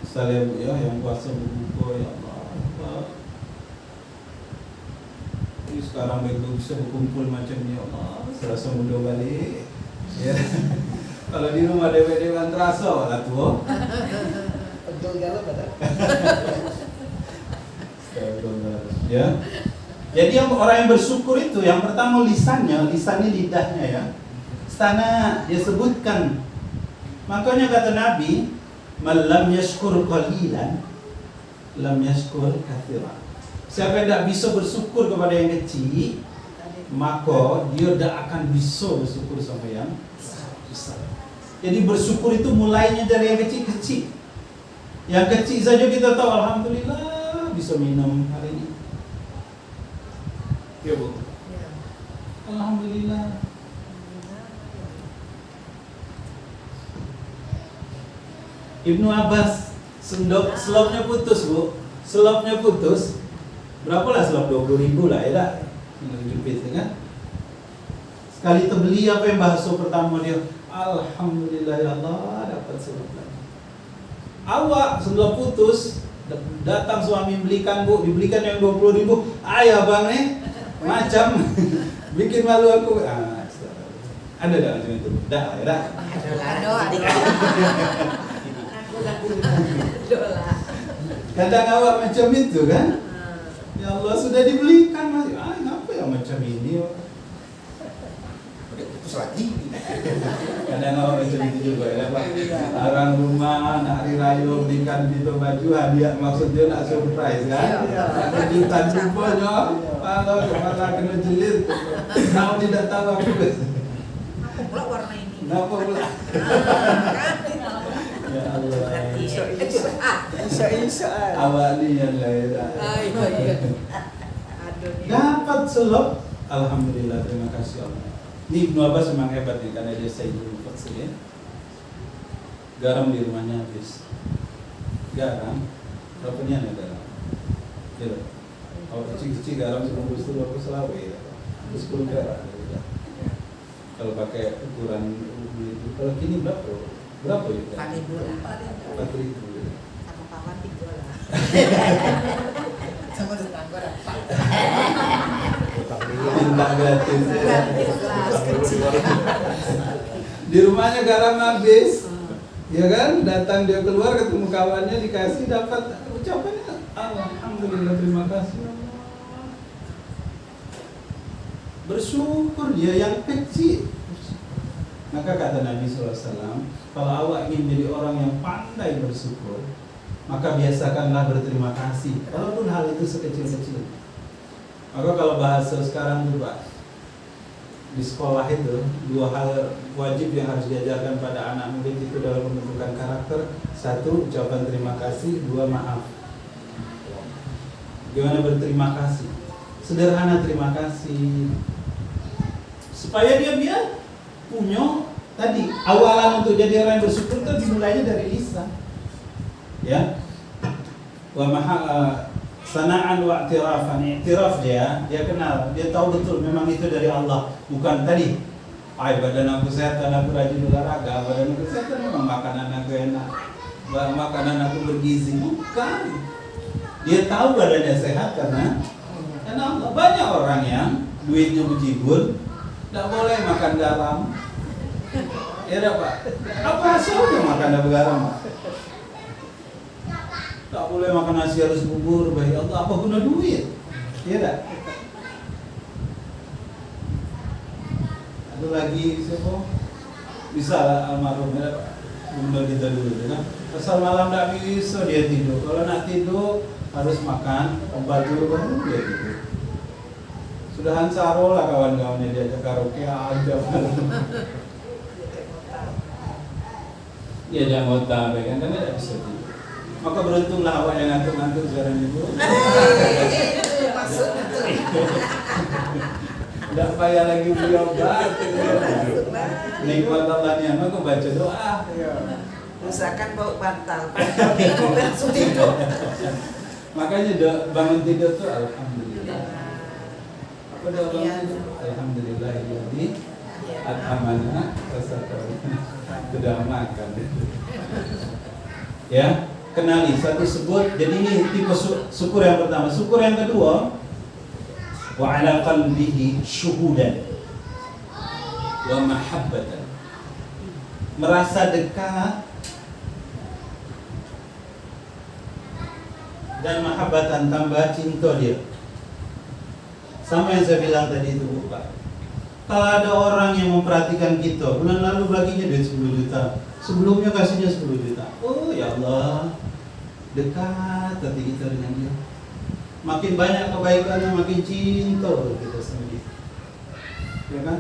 Saya ya yang puasa berbuka ya Allah. Ini sekarang baru bisa berkumpul macam ni ya Allah. Serasa muda balik. Ya. Kalau di rumah dewe-dewe terasa lah tu. Betul galau betul. Ya. Jadi yang orang yang bersyukur itu yang pertama lisannya lidahnya ya. Sana dia sebutkan. Makanya kata Nabi, "Man lam yashkur qalilan, lam yashkur katsiran." Siapa yang tidak bisa bersyukur kepada yang kecil, maka dia tidak akan bisa bersyukur sama yang besar. Jadi bersyukur itu mulainya dari yang kecil-kecil. Yang kecil saja kita tahu, alhamdulillah bisa minum hari ini. Ya Bu. Ya. Alhamdulillah. Ibnu Abbas selopnya putus Bu. Selopnya putus. Berapalah selop 20.000 lah ya tak? Jepit kan? Sekali terbeli apa yang bahasa pertama dia? Alhamdulillah ya Allah dapat selop lagi. Awak selop putus, datang suami belikan Bu, dibelikan yang 20.000. Ayah bang nih macam bikin malu aku. Ada tak macam itu? Dah, ya dah. Ada adik. Dola. Kadang awak macam itu kan? Ya Allah sudah dibelikan masih. Kenapa yang macam ini? Putus lagi. Kadang awak macam itu juga ya Pak. Orang rumah nak hari raya belikan itu baju hadiah, maksudnya nak surprise kan? Kejutan rupanya. Kalau kepala kena jelit, tahu tidak tahu aku. Apa pula warna ini? Kenapa pula? Ya Allah. Iso. Awak ni yang lain. Iya. Aduh. Dapat selop, alhamdulillah, terima kasih Allah. Ini Ibnu Abbas memang hebat nih karena dia Sayyidul Mufassirin. Garam di rumahnya habis. Garam, berapa ni ada garam? Ya. Kalau kecil-kecil garam 10 berapa selawe ya. 10 garam. Kalau pakai ukuran itu, kalau kini berapa ya? 4.000 lah. 4.000. Sama paman 3 lah. Sama tetangga dapat. Minta gratis. Gratis lah, kecil. Di rumahnya garam habis. Ya kan, datang dia keluar ketemu kawannya dikasih dapat ucapannya alhamdulillah terima kasih Allah. Bersyukur dia yang kecil. Maka kata Nabi SAW, kalau awak ingin menjadi orang yang pandai bersyukur, maka biasakanlah berterima kasih, walaupun hal itu sekecil-kecil. Maka kalau bahasa sekarang tuh Pak, di sekolah itu 2 hal wajib yang harus diajarkan pada anak murid itu dalam pembentukan karakter. 1, ucapan terima kasih. 2, maaf. Gimana berterima kasih? Sederhana terima kasih. Supaya dia punya tadi awalan untuk jadi orang yang bersyukur itu dimulainya dari lisan. Ya. Wa sana'an wa i'tirafan. I'tiraf dia kenal, dia tahu betul memang itu dari Allah, bukan tadi badan aku sehat, aku rajin olahraga, badan aku sehat memang makanan aku enak, makanan aku bergizi, bukan. Dia tahu badannya sehat karena Allah. Banyak orang yang duitnya bejibun, tidak boleh makan garam. Ya Pak, apa hasilnya makan garam? Tak boleh makan nasi harus bubur, baik Allah, apa guna duit? Iya tak? Ada lagi siapa? Bisa lah almarhum ya Pak. Bunda kita dulu kan. Asal malam tak bisa dia tidur. Kalau nak tidur harus makan obat dulu baru dia tidur. Sudahan saro lah kawan-kawannya diajak karaoke aja. Iya jangan ngota, kan karena tidak bisa tidur. Maka beruntunglah awak yang ngantuk-ngantuk sekarang ibu. Maksud itu. Tidak payah lagi beli obat. Nikmat Allah ni'mat, kau baca doa. Usahakan bau bantal. Langsung tidur. Makanya bangun tidur tuh alhamdulillah. Apa doa bangun tidur? Alhamdulillah jadi amanah rasakau. Sudah makan. Ya, kenali satu sebut. Jadi ini tipe syukur yang pertama. Syukur yang kedua, wa ala qalbihi syuhudan wa mahabbatan. Merasa dekat dan mahabbatan, tambah cinta dia. Sama yang saya bilang tadi itu, Pak. Kalau ada orang yang memperhatikan kita, bulan lalu baginya duit 10 juta, sebelumnya kasihnya 10 juta. Oh ya Allah, dekat hati kita dengan dia. Makin banyak kebaikannya, makin cinta kita sama dia. Ya kan?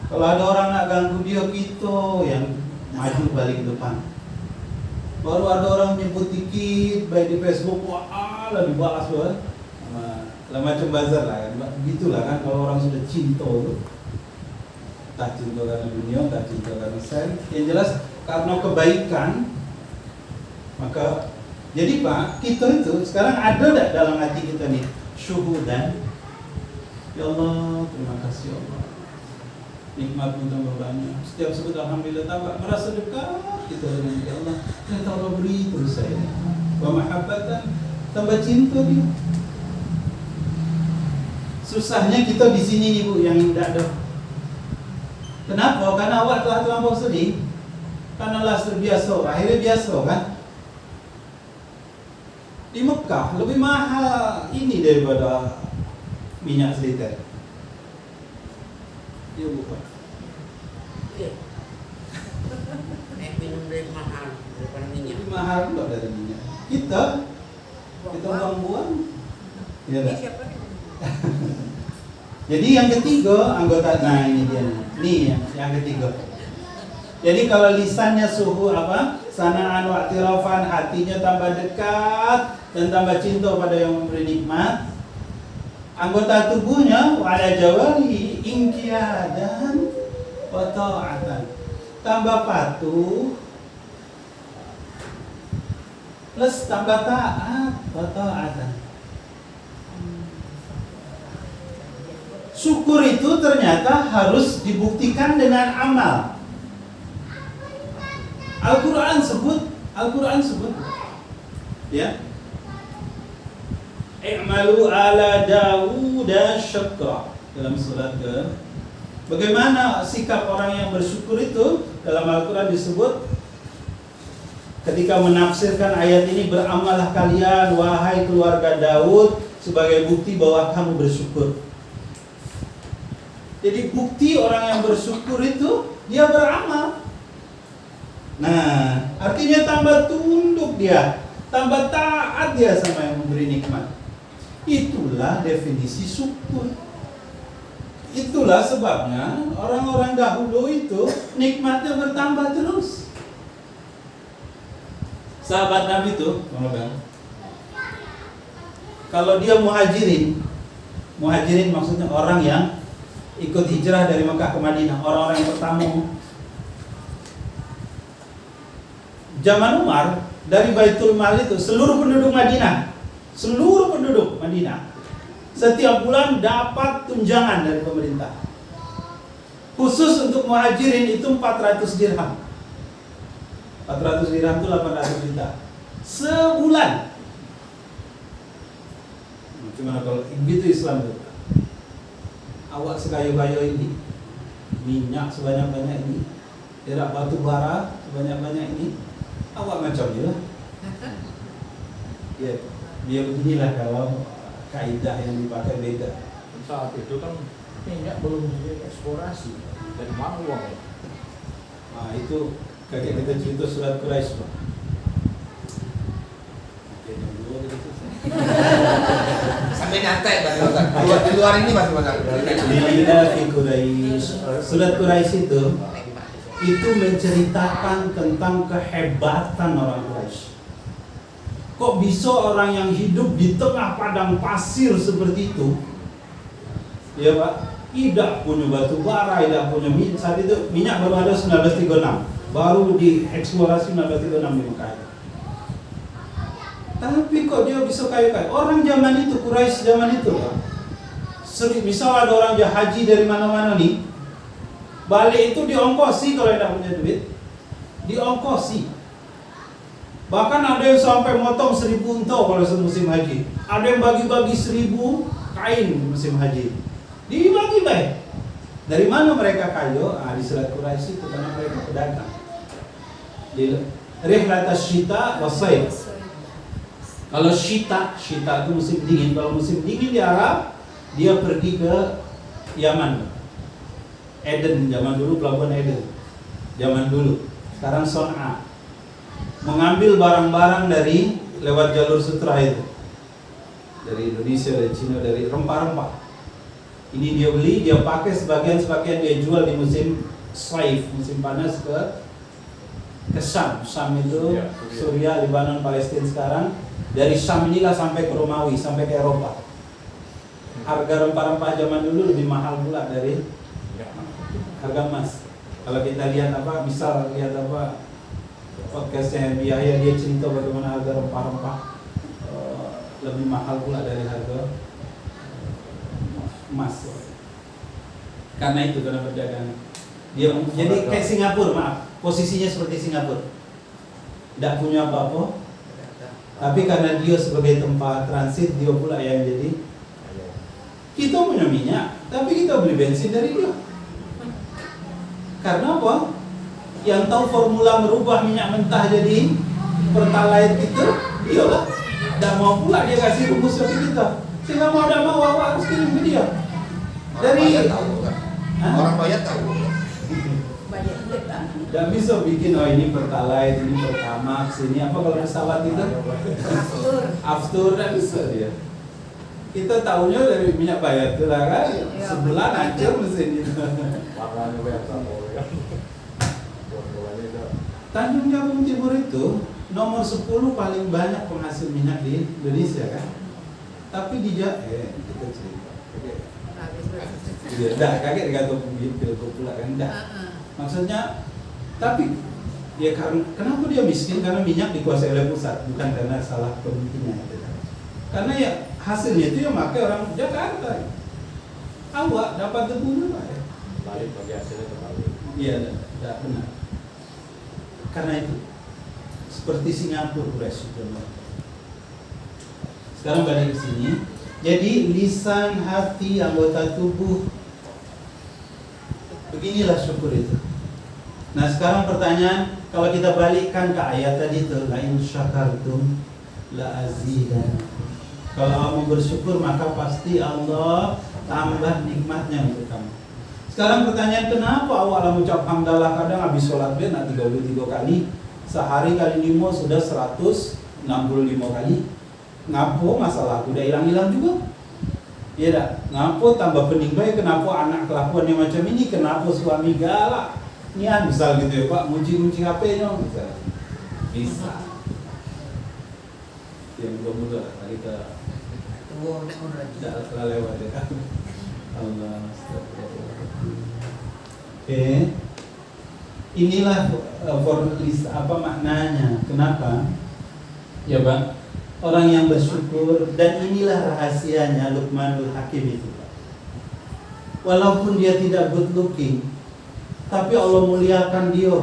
Kalau ada orang nak ganggu dia, kita yang maju balik depan. Baru ada orang nyebut dikit baik di Facebook, wah lebih balas loh. Lah macam bazar lah kan. Begitulah kan kalau orang sudah cinta tuh. Tak cinta karena dunia, tak cinta karena sen. Yang jelas karena kebaikan. Maka jadi Pak, kita itu sekarang ada tak dalam hati kita nih syuhudan. Ya Allah, terima kasih ya Allah. Nikmatmu tambah banyak. Setiap sebut alhamdulillah tambah merasa dekat kita dengan ya Allah. Yang Allah beri terus saya. Wa mahabbatan, tambah cinta dia. Susahnya kita di sini nih Bu yang tidak ada. Kenapa? Karena awak telah terlampau sedih. Karena lah terbiasa, akhirnya biasa kan. Di Mekah lebih mahal ini daripada minyak seliter. Iya bukan. Iya. Minum dari mahal daripada minyak. Lebih mahal enggak dari minyak. Kita buang-buang. Iya enggak? Siapa nih? Jadi yang ketiga anggota, nah ini dia nih yang ketiga. Jadi kalau lisannya suhu apa? Sana'an wa i'tirafan, hatinya tambah dekat dan tambah cinta pada yang memberi nikmat. Anggota tubuhnya wala jawari inqiyadan wa ta'atan, tambah patuh plus tambah taat wa ta'atan. Syukur itu ternyata harus dibuktikan dengan amal. Al-Quran sebut ya, i'malu ala Dawud syakra dalam surat ke. Bagaimana sikap orang yang bersyukur itu dalam Al-Quran disebut ketika menafsirkan ayat ini, beramallah kalian wahai keluarga Daud sebagai bukti bahwa kamu bersyukur. Jadi bukti orang yang bersyukur itu dia beramal. Nah, artinya tambah tunduk dia, tambah taat dia sama yang memberi nikmat. Itulah definisi syukur. Itulah sebabnya orang-orang dahulu itu nikmatnya bertambah terus. Sahabat Nabi itu, kalau dia muhajirin maksudnya orang yang ikut hijrah dari Mekah ke Madinah, orang-orang yang pertama. Zaman Umar, dari Baitul Mal itu seluruh penduduk Madinah setiap bulan dapat tunjangan dari pemerintah. Khusus untuk muhajirin itu 400 dirham. 400 dirham itu 800 juta sebulan. Gimana kalau begitu Islam itu? Awak sekayu-kayu ini, minyak sebanyak-banyak ini, tidak batu bara sebanyak-banyak ini, awak macam dia lah. Ya, dia beginilah kalau kaidah yang dipakai beda. Saat itu kan minyak belum dieksplorasi, dari mana uangnya? Nah itu kakek kita cerita surat Quraisy Pak. Oke, dulu kita selesai. Sampai nyantai Mas. Di luar ini Mas. Lillah fi Quraisy. Surat Quraisy itu menceritakan tentang kehebatan orang Quraisy. Kok bisa orang yang hidup di tengah padang pasir seperti itu? Ya Pak, tidak punya batu bara, tidak punya minyak. Saat itu minyak baru ada 1936, baru dieksplorasi 1936 di Mekah. Tapi kok dia bisa kaya-kaya? Orang zaman itu, Quraisy zaman itu, misal ada orang haji dari mana-mana nih, balik itu diongkosi kalau tidak punya duit, diongkosi. Bahkan ada yang sampai motong 1000 unta kalau musim haji. Ada yang bagi-bagi 1000 kain musim haji. Dibagi baik. Dari mana mereka kaya? Di Selat Quraisy itu karena mereka pedagang. Di Rihlat Asyita Wasaif. Kalau syita itu musim dingin. Kalau musim dingin di Arab, dia pergi ke Yaman. Eden zaman dulu, pelabuhan Eden. Zaman dulu. Sekarang Son'a. Mengambil barang-barang dari lewat jalur sutra itu. Dari Indonesia, dari Cina, dari rempah-rempah. Ini dia beli, dia pakai sebagian dia jual di musim saif, musim panas ke Syam. Syam itu Suriah, Lebanon, Palestina sekarang. Dari Syam inilah sampai ke Romawi, sampai ke Eropa. Harga rempah-rempah zaman dulu lebih mahal pula dari harga emas. Kalau kita lihat misal lihat podcastnya Yahya, dia cerita bagaimana harga rempah-rempah lebih mahal pula dari harga emas. Karena perdagangan. Dia jadi kayak Singapura, posisinya seperti Singapura. Tidak punya apa-apa. Tapi karena dia sebagai tempat transit, dia pula yang jadi. Kita punya minyak, tapi kita beli bensin dari dia. Karena apa? Yang tahu formula merubah minyak mentah jadi pertalite itu, dia lah. Dan mau pula dia kasih rumus bagi kita. Sehingga mau harus kirim ke dia. Dari orang bayar tahu. Gak bisa bikin ini pertalite, ini pertamax, ini apa kalau pesawat itu aftur dan bisa dia. Kita tahunya dari minyak bayar itu lah kan, sebulan aja mesin itu. Tanjung Jabung Timur itu nomor 10 paling banyak penghasil minyak di Indonesia kan. Tapi kita cerita. Dah kaget kata pilgub pula kan dah. Maksudnya, tapi ya kenapa dia miskin? Karena minyak dikuasai oleh pusat, bukan karena salah pemimpinnya. Karena ya hasilnya itu yang pakai orang Jakarta. Awak dapat debunya Pak ya. Balik bagi hasilnya terbalik. Iya, tidak benar. Karena itu seperti Singapura sekarang balik ke sini. Jadi lisan, hati, anggota tubuh, beginilah syukur itu. Nah sekarang pertanyaan, kalau kita balikkan ke ayat tadi itu, la in syakartum la azidannakum. Kalau kamu bersyukur maka pasti Allah tambah nikmatnya untuk kamu. Sekarang pertanyaan, kenapa awak mengucap hamdalah kadang habis sholat nak 33 kali, sehari kali 5 sudah 165 kali. Ngapo masalah udah hilang-hilang juga. Iya dah. Ngapo tambah pening baik, kenapa anak kelakuannya macam ini, kenapa suami galak. Nian misal gitu ya Pak, muji-muji HP-nya misal. Bisa. Yang mudah-mudah kita tidak lewat ya kan. Allah Oke. Inilah maknanya. Kenapa? Ya Bang. Orang yang bersyukur, dan inilah rahasianya Luqmanul Hakim itu. Walaupun dia tidak good looking, tapi Allah muliakan dia.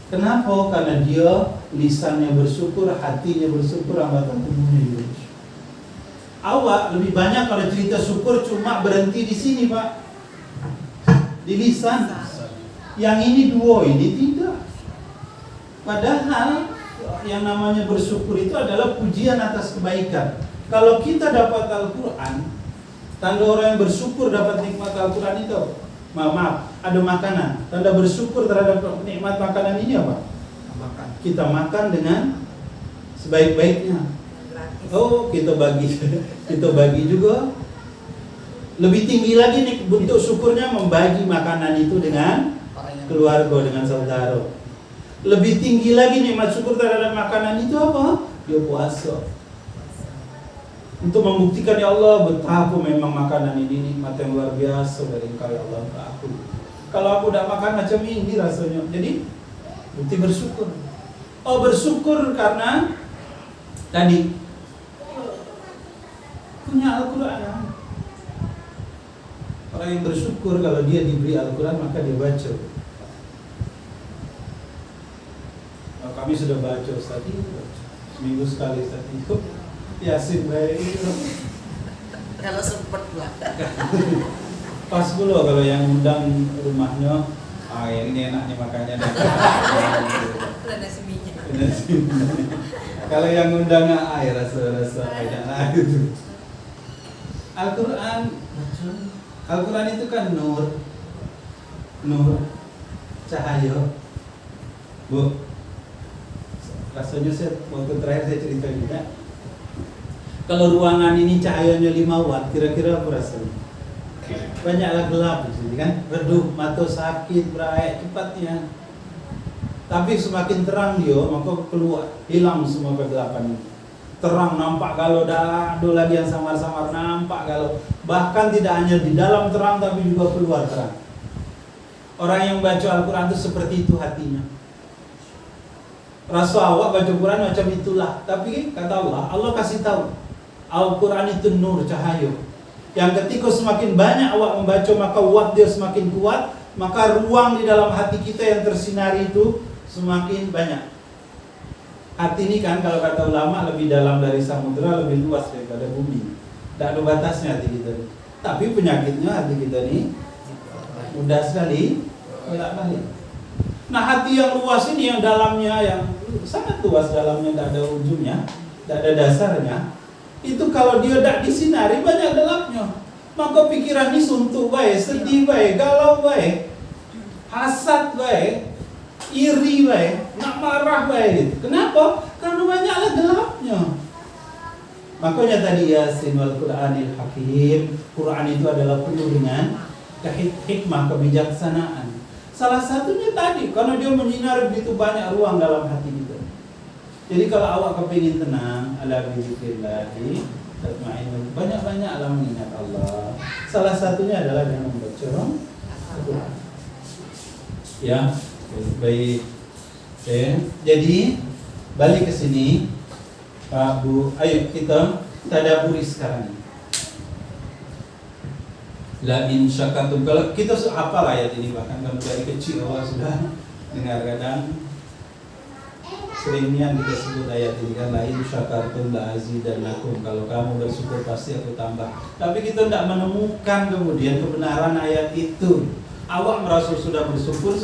Kenapa? Karena dia lisannya bersyukur, hatinya bersyukur, anggota tubuhnya juga bersyukur. Awak lebih banyak kalau cerita syukur cuma berhenti di sini Pak, di lisan. Yang ini dua ini tidak. Padahal yang namanya bersyukur itu adalah pujian atas kebaikan. Kalau kita dapat Al-Quran, tanda orang yang bersyukur dapat nikmat Al-Quran itu, maaf, ada makanan. Tanda bersyukur terhadap nikmat makanan ini apa? Makan. Kita makan dengan sebaik-baiknya. Oh, kita bagi juga. Lebih tinggi lagi nih bentuk syukurnya, membagi makanan itu dengan keluarga, dengan saudara. Lebih tinggi lagi nikmat syukur terhadap makanan itu apa? Dia puasa. Untuk membuktikan ya Allah betapa memang makanan ini nikmat yang luar biasa dari Engkau ya Allah ke aku. Kalau aku tidak makan macam ini rasanya. Jadi bukti bersyukur. Oh bersyukur karena tadi punya Al-Quran. Orang yang bersyukur kalau dia diberi Al-Quran maka dia baca. Kalau kami sudah baca Ustaz, seminggu sekali Ustaz, Yasin baik. Kalau sempat lah. Pas pula kalau yang undang rumahnya, yang ini enak nih makannya. Nasi minyak. Kalau yang undang rasa-rasa enak itu. Al-Quran itu kan nur, cahaya. Bu, rasanya waktu terakhir saya cerita juga. Kalau ruangan ini cahayanya 5 watt, kira-kira apa rasanya? Banyaklah gelap di sini kan, redup, mata sakit, berair cepatnya. Tapi semakin terang dia, maka keluar, hilang semua kegelapan itu. Terang nampak kalau dah ada lagi yang samar-samar nampak kalau. Bahkan tidak hanya di dalam terang tapi juga keluar terang. Orang yang baca Al-Quran itu seperti itu hatinya. Rasa awak baca Quran macam itulah. Tapi kata Allah, Allah kasih tahu Al-Quran itu nur, cahaya. Yang ketika semakin banyak awak membaca maka watt dia semakin kuat, maka ruang di dalam hati kita yang tersinari itu semakin banyak. Hati ini kan kalau kata ulama lebih dalam dari samudera, lebih luas daripada bumi. Tidak ada batasnya hati kita. Tapi penyakitnya hati kita ini mudah sekali bolak-balik. Nah hati yang luas ini yang dalamnya yang sangat luas dalamnya, tidak ada ujungnya, tidak ada dasarnya. Itu kalau dia tidak disinari banyak gelapnya. Maka pikiran ini suntuk baik, sedih baik, galau baik, hasad baik, iri baik, nak marah baik. Kenapa? Karena banyaklah gelapnya. Makanya tadi Yasin wal Qur'anil Hakim, Quran itu adalah penuh dengan hikmah, kebijaksanaan. Salah satunya tadi, karena dia menyinari begitu banyak ruang dalam hati kita. Jadi kalau awak kepingin tenang, ala bizikrillahi tatma'innul, banyak-banyaklah mengingat Allah. Salah satunya adalah dengan membaca Al-Quran. Ya, baik. Oke. Jadi balik ke sini, Pak Bu. Ayo kita tadaburi sekarang. La in syakartum, kalau kita hafal ayat ini, bahkan dari kecil awal sudah dengar, kadang seringnya kita sebut ayat ini kan, la in syakartum la azidannakum, kalau kamu bersyukur pasti aku tambah. Tapi kita tidak menemukan kemudian kebenaran ayat itu. Awak merasa sudah bersyukur,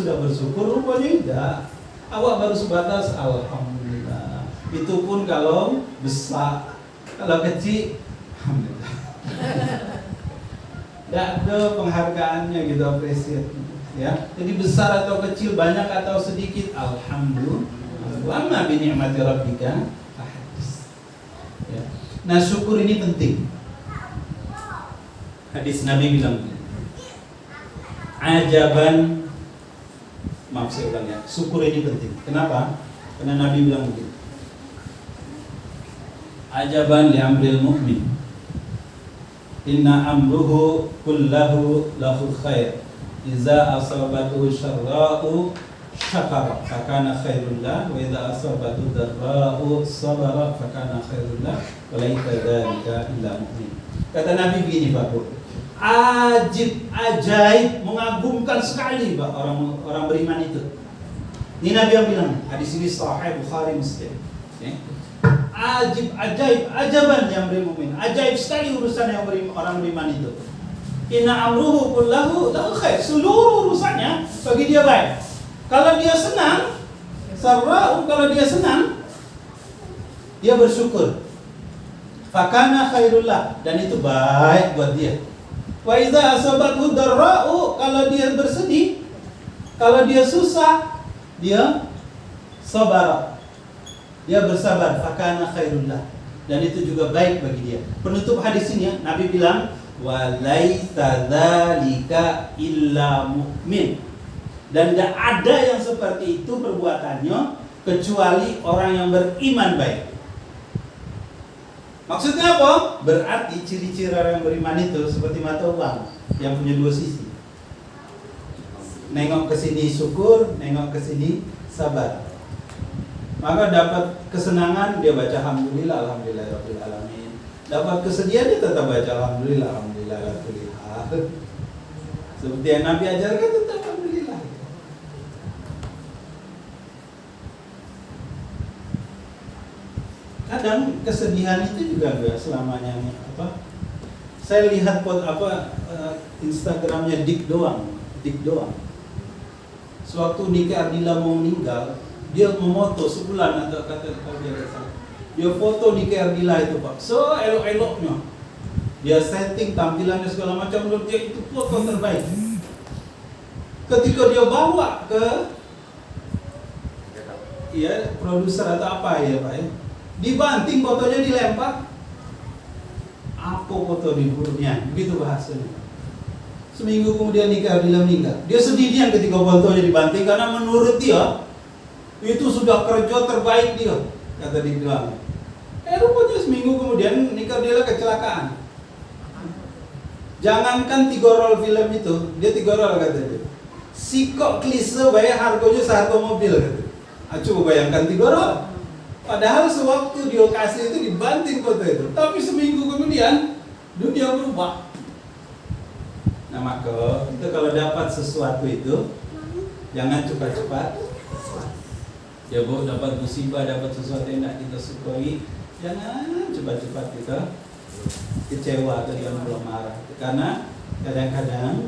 rupanya tidak. Awak baru sebatas alhamdulillah. Itu pun kalau besar, kalau kecil alhamdulillah. Tidak ada penghargaannya gitu, apresiat ya. Jadi besar atau kecil, banyak atau sedikit, alhamdulillah. Wa ma bi ni'mati rabbika fahaddits. Ya. Nah, syukur ini penting. Hadis Nabi bilang, ajaban, maaf saya ulang ya, syukur ini penting. Kenapa? Karena Nabi bilang begini, ajaban li amril mu'min, inna amruhu kullahu lahu khair, iza asabatuhu syarra'u syakara fakana khairullah, wa idza asabatu dharra'u sabara fakana khairullah, wa laisa dzalika illa mu'min. Kata Nabi begini, Pak Bu, ajaib, mengagumkan sekali Pak orang beriman itu. Ini Nabi yang bilang, hadis ini sahih Bukhari Muslim. Ajaib, ajaban yang beriman, ajaib sekali urusan yang orang beriman itu. Inna amruhu kullahu lahu khair, seluruh urusannya bagi dia baik. Kalau dia senang, sarra'u, kalau dia senang, dia bersyukur. Fakana khairullah, dan itu baik buat dia. Wa idza asabathu darra'u, kalau dia bersedih, kalau dia susah, dia sabar. Dia bersabar, fakana khairullah, dan itu juga baik bagi dia. Penutup hadis ini Nabi bilang, wa laisa dzalika illa mu'min, dan tidak ada yang seperti itu perbuatannya kecuali orang yang beriman baik. Maksudnya apa? Berarti ciri-ciri orang yang beriman itu seperti mata uang yang punya dua sisi. Nengok ke sini syukur, nengok ke sini sabar. Maka dapat kesenangan dia baca alhamdulillah, alhamdulillahirabbil alamin. Dapat kesedihan dia tetap baca alhamdulillah, alhamdulillah ala kulli hal. Seperti yang Nabi ajarkan tetap alhamdulillah. Kadang kesedihan itu juga enggak selamanya apa. Saya lihat Instagramnya Dik doang. Sewaktu nikah Ardila mau meninggal, dia memoto sebulan atau kata dia salah. Dia foto nikah Ardila itu Pak, elok-eloknya. Dia setting tampilannya segala macam, menurut dia itu foto terbaik. Ketika dia bawa ke produser atau apa ya Pak ya, dibanting fotonya, dilempar. Apa foto liburnya? Begitu bahasanya. Seminggu kemudian nikah Ardila meninggal. Dia sendirian ketika fotonya dibanting karena menurut dia itu sudah kerja terbaik dia, kata dia. Rupanya seminggu kemudian nikah Ardila kecelakaan. Jangankan 3 roll film itu, dia 3 roll kata dia. Sikok klise bayar harganya seharga mobil kata. Coba bayangkan 3 roll. Padahal sewaktu di lokasi itu dibanting foto itu, tapi seminggu kemudian dunia berubah. Nah maka itu kalau dapat sesuatu itu jangan cepat-cepat. Ya Bu, dapat musibah, dapat sesuatu yang tidak kita sukai, jangan cepat-cepat kita kecewa atau jangan belum marah. Karena kadang-kadang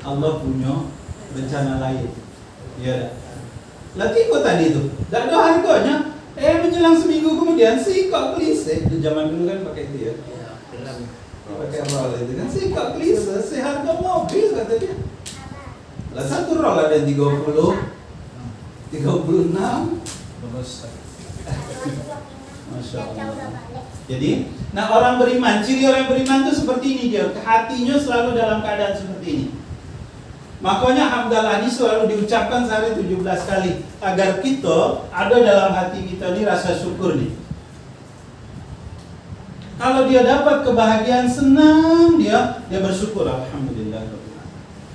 Allah punya rencana lain. Ya. Lagi kok tadi itu, tidak ada harganya. Menjelang seminggu kemudian sikap klise. Di zaman dulu kan pakai itu ya. Pakai roll itu kan sikap klise, seharga mobil kata dia. Lah satu roll ada 36. Masya Allah. Jadi, orang beriman, ciri orang beriman itu seperti ini dia. Hatinya selalu dalam keadaan seperti ini. Makanya hamdalah ini selalu diucapkan sehari 17 kali agar kita ada dalam hati kita ini rasa syukur nih. Kalau dia dapat kebahagiaan, senang dia bersyukur, alhamdulillah.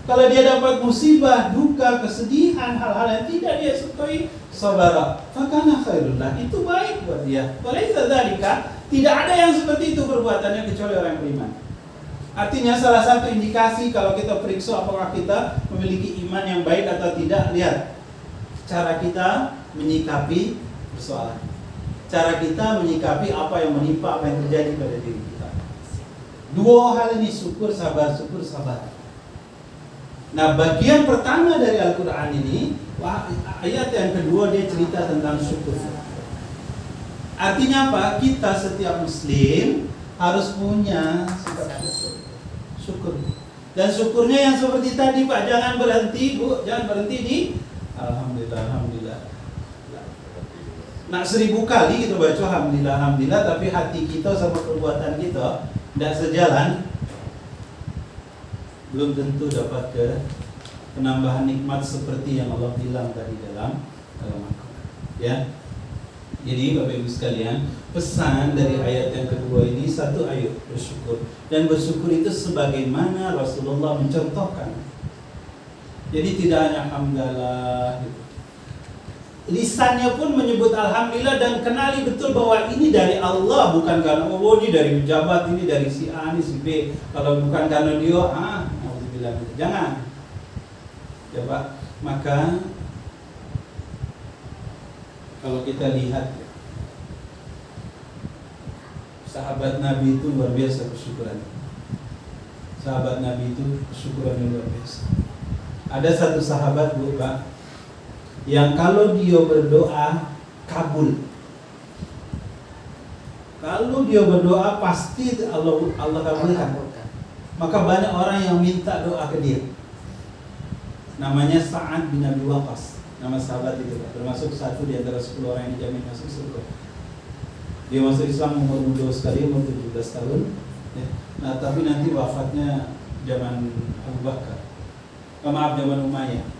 Kalau dia dapat musibah, duka, kesedihan, hal-hal yang tidak dia sukai, sabar. Fakana khairullah, itu baik buat dia. Walaysa dzalika, tidak ada yang seperti itu perbuatannya kecuali orang yang beriman. Artinya salah satu indikasi kalau kita periksa apakah kita memiliki iman yang baik atau tidak, lihat cara kita menyikapi persoalan, cara kita menyikapi apa yang menimpa, apa yang terjadi pada diri kita. 2 hal ini, syukur, sabar, syukur, sabar. Nah, bagian pertama dari Al-Quran ini, ayat yang kedua dia cerita tentang syukur. Artinya apa? Kita setiap muslim harus punya sikap syukur. Dan syukurnya yang seperti tadi Pak, jangan berhenti Bu, jangan berhenti di alhamdulillah, alhamdulillah. Nah 1000 kali kita baca alhamdulillah, alhamdulillah, tapi hati kita sama perbuatan kita tidak sejalan, belum tentu dapat ke penambahan nikmat seperti yang Allah bilang tadi dalam Al-Quran. Ya. Jadi Bapak Ibu sekalian, pesan dari ayat yang kedua ini, satu, ayo bersyukur. Dan bersyukur itu sebagaimana Rasulullah mencontohkan. Jadi tidak hanya hamdalah gitu. Lisannya pun menyebut alhamdulillah dan kenali betul bahwa ini dari Allah, bukan karena ini dari pejabat, ini dari si A, ini si B. Kalau bukan karena dia, alhamdulillah. Jangan. Ya Pak, maka kalau kita lihat sahabat Nabi itu luar biasa kesyukuran. Sahabat Nabi itu kesyukuran luar biasa. Ada satu sahabat Bu Pak, yang kalau dia berdoa kabul. Kalau dia berdoa pasti Allah kabulkan. Maka banyak orang yang minta doa ke dia. Namanya Sa'ad bin Abi Waqqas. Nama sahabat itu termasuk satu di antara 10 orang yang dijamin masuk surga. Dia masuk Islam umur muda sekali, umur 17 tahun ya. Nah tapi nanti wafatnya zaman Abu Bakar, zaman Umayyah.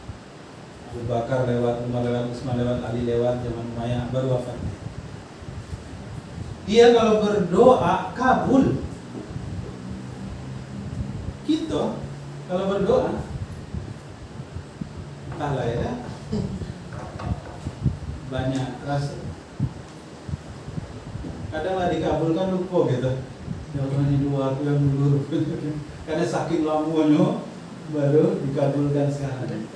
Abu Bakar lewat, Umar lewat, Utsman lewat, Ali lewat, zaman Umayyah baru wafatnya. Dia kalau berdoa kabul. Kita kalau berdoa entahlah ya, banyak rasa. Kadang lah dikabulkan lupa gitu. Ya Allah ini dua aku yang dulu. Karena saking lamanya baru dikabulkan sekarang.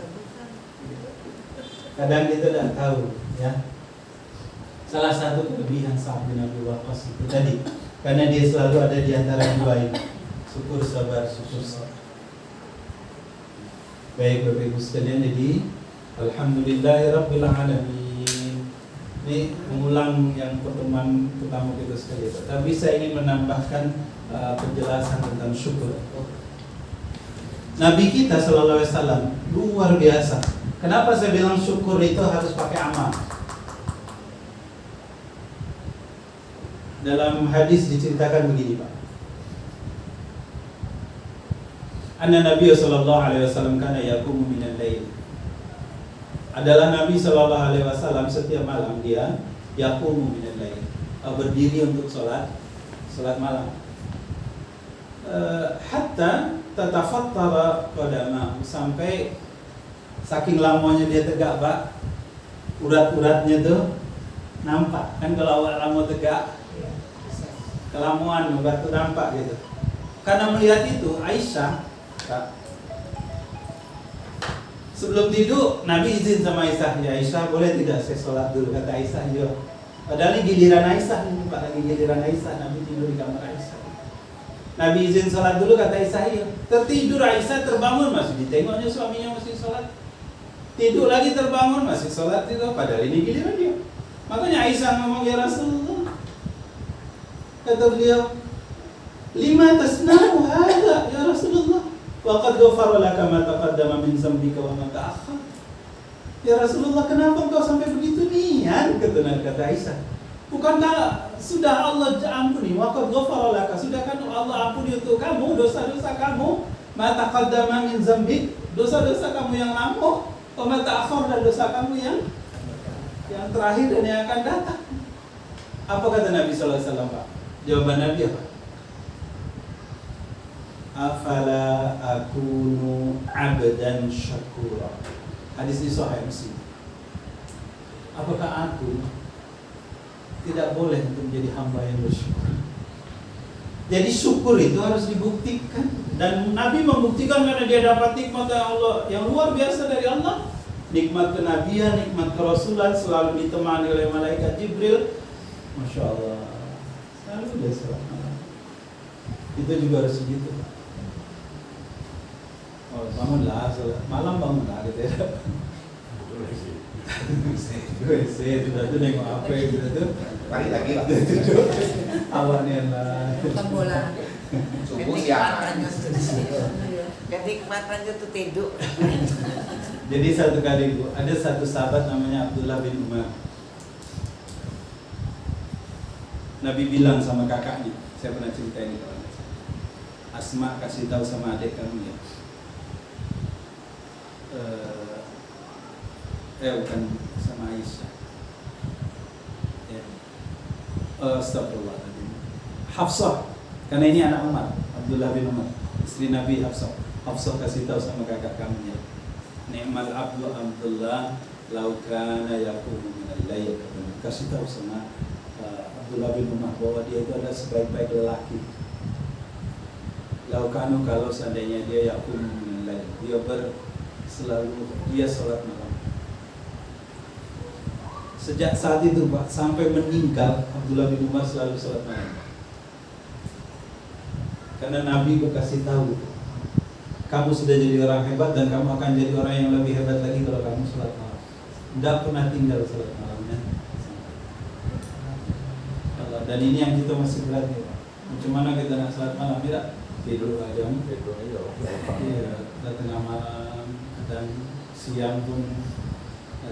Kadang kita tidak tahu, ya. Salah satu kelebihan Sa'ad bin Abi Waqqas itu tadi, karena dia selalu ada di antara dua ini. Syukur sabar, syukur sabar. Baik Bapak Ibu sekalian, jadi alhamdulillahirabbil alamin. Ini mengulang yang pertemuan pertama kita sekali, tapi saya ingin menambahkan penjelasan tentang syukur. Nabi kita sallallahu alaihi wasallam luar biasa. Kenapa saya bilang syukur itu harus pakai amal? Dalam hadis diceritakan begini, Pak. Anna Nabi sallallahu alaihi wasallam kana yaqumu minal lail. Adalah Nabi sallallahu alaihi wasallam setiap malam dia yaqumu minal lail, berdiri untuk salat malam. Hatta tatafattara qadamahu, sampai saking lamanya dia tegak, Pak, urat-uratnya tuh nampak. Kan kalau awak lama tegak, kelamuan urat tuh nampak gitu. Karena melihat itu, Aisyah, Pak, sebelum tidur Nabi izin sama Aisyah, ya Aisyah boleh tidak saya sholat dulu? Kata Aisyah, iya. Padahal ini giliran Aisyah, ini Pak, lagi giliran Aisyah, Nabi tidur di kamar Aisyah. Nabi izin sholat dulu, kata Aisyah, iya. Tertidur Aisyah, terbangun masih ditengoknya suaminya masih sholat. Tidur lagi, terbangun masih sholat juga, padahal ini giliran dia. Makanya Aisyah ngomong, ya Rasulullah, kata beliau, lima tasna'u hadza ya Rasulullah, wa qad ghafara laka ma taqaddama min dzambika wa ma ta'akhkhar. Ya Rasulullah, kenapa engkau sampai begitu nian? Kata Aisyah, bukankah sudah Allah ampuni, wa qad ghafara laka, sudah kan Allah ampuni untuk kamu dosa-dosa kamu, ma taqaddama min dzambik, dosa-dosa kamu yang lampau, wa ma ta'akhkhar, dan dosa kamu yang terakhir dan yang akan datang. Apa kata Nabi sallallahu alaihi wasallam, Pak? Jawaban Nabi apa? Afala akunu abdan syakura. Hadis ini sahih Muslim. Apakah aku tidak boleh untuk menjadi hamba yang bersyukur? Jadi syukur itu harus dibuktikan, dan Nabi membuktikan karena dia dapat nikmat dari Allah yang luar biasa dari Allah. Nikmat kenabian, nikmat kerasulan, selalu ditemani oleh malaikat Jibril. Masya Allah, selalu dia sholat malam. Itu juga harus begitu. Oh, bangunlah sholat malam, bangunlah gitu ya. Saya sudah tuh nengok apa gitu tuh. Mari lagi lah. Awalnya lah. Nonton bola. Subuh siang. Kenikmatan itu tidur. Jadi satu kali Bu, ada satu sahabat namanya Abdullah bin Umar. Nabi bilang sama kakaknya, saya pernah cerita ini kawan. Asma, kasih tahu sama adik kamu ya. Bukan sama Aisyah. Ya. Astagfirullahaladzim. Hafsah, karena ini anak Umar, Abdullah bin Umar, istri Nabi Hafsah. Hafsah kasih tahu sama kakak kamu ya. Ni'mal abdu Abdullah law kana yaqumu minal lail. Kasih tahu sama Abdullah bin Umar bahwa dia itu adalah sebaik-baik lelaki. Law kanu, kalau seandainya dia yaqumu minal lail, dia sholat malam. Sejak saat itu Pak, sampai meninggal Abdullah bin Umar selalu sholat malam. Karena Nabi berkasih tahu, kamu sudah jadi orang hebat dan kamu akan jadi orang yang lebih hebat lagi kalau kamu sholat malam. Tidak pernah tinggal sholat malamnya. Dan ini yang kita masih berlatih, Pak. Macam mana kita nak sholat malam? Tidak tidur aja. Iya, tengah malam, kadang siang pun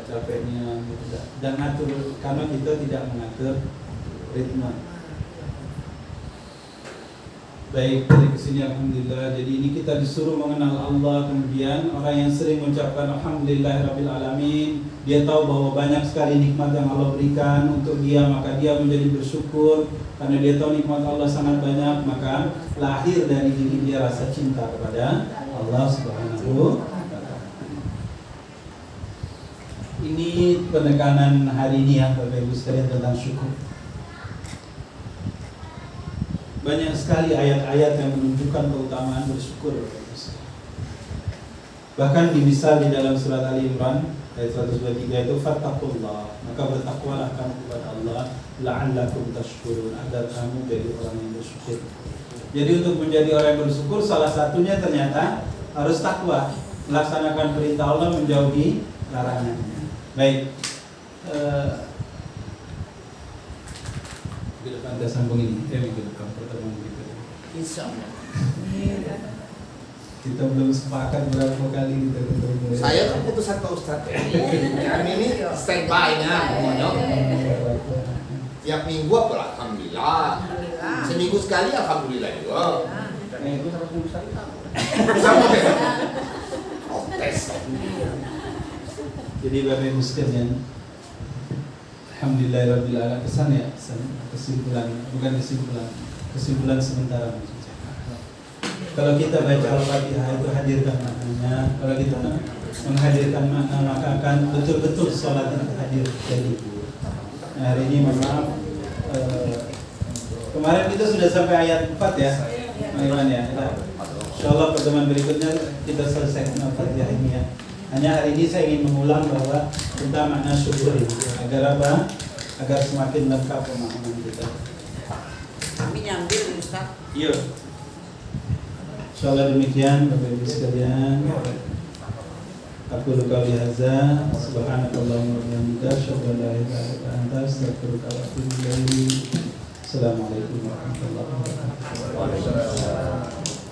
capeknya gitu. Dan atur, karena kita tidak mengatur ritme. Baik, dari kesini alhamdulillah. Jadi ini kita disuruh mengenal Allah. Kemudian orang yang sering mengucapkan alhamdulillahirabbil alamin, dia tahu bahwa banyak sekali nikmat yang Allah berikan untuk dia, maka dia menjadi bersyukur. Karena dia tahu nikmat Allah sangat banyak, maka lahir dari diri dia rasa cinta kepada Allah Subhanahu wa ta'ala. Ini penekanan hari ini ya Bapak Ibu sekalian tentang syukur. Banyak sekali ayat-ayat yang menunjukkan keutamaan bersyukur Bapak Ibu sekalian. Bahkan misal di dalam surat Ali Imran ayat 123 itu fattaqullah, maka bertakwalah kamu kepada Allah la'allakum tashkurun, agar kamu jadi orang yang bersyukur. Jadi untuk menjadi orang yang bersyukur salah satunya ternyata harus takwa, melaksanakan perintah Allah, menjauhi larangannya. Baik, di depan kita sambung ini, minggu depan pertemuan berikutnya. Insya Allah. Kita belum sepakat berapa kali kita ketemu. Saya kan putusan Pak Ustadz. Kami ini standby-nya pokoknya. Tiap minggu apa alhamdulillah. Seminggu sekali alhamdulillah juga. Minggu sama seminggu sekali Sama deh. Oh, tes. Jadi Bapak Ibu sekalian, alhamdulillahirabbil alamin, pesan ya, kesimpulan, bukan kesimpulan sementara maksudnya. Kalau kita baca Al-Fatihah itu hadirkan maknanya. Kalau kita menghadirkan makna, maka akan betul-betul sholat itu hadir jadi. Nah, hari ini mohon maaf, kemarin kita sudah sampai ayat 4 ya, Iman ya. Insyaallah pertemuan berikutnya kita selesaikan Al-Fatihah ini ya. Hanya hari ini saya ingin mengulang bahwa tentang makna syukur ini. Agar apa? Agar semakin lengkap pemahaman kita. Kami nyambil Ustaz. Iya. Insyaallah demikian Bapak Ibu sekalian. Aku qouli hadza, subhanakallahumma wa bihamdika, asyhadu an la ilaha illa anta, astaghfiruka wa atubu ilaik. Assalamualaikum warahmatullahi wabarakatuh.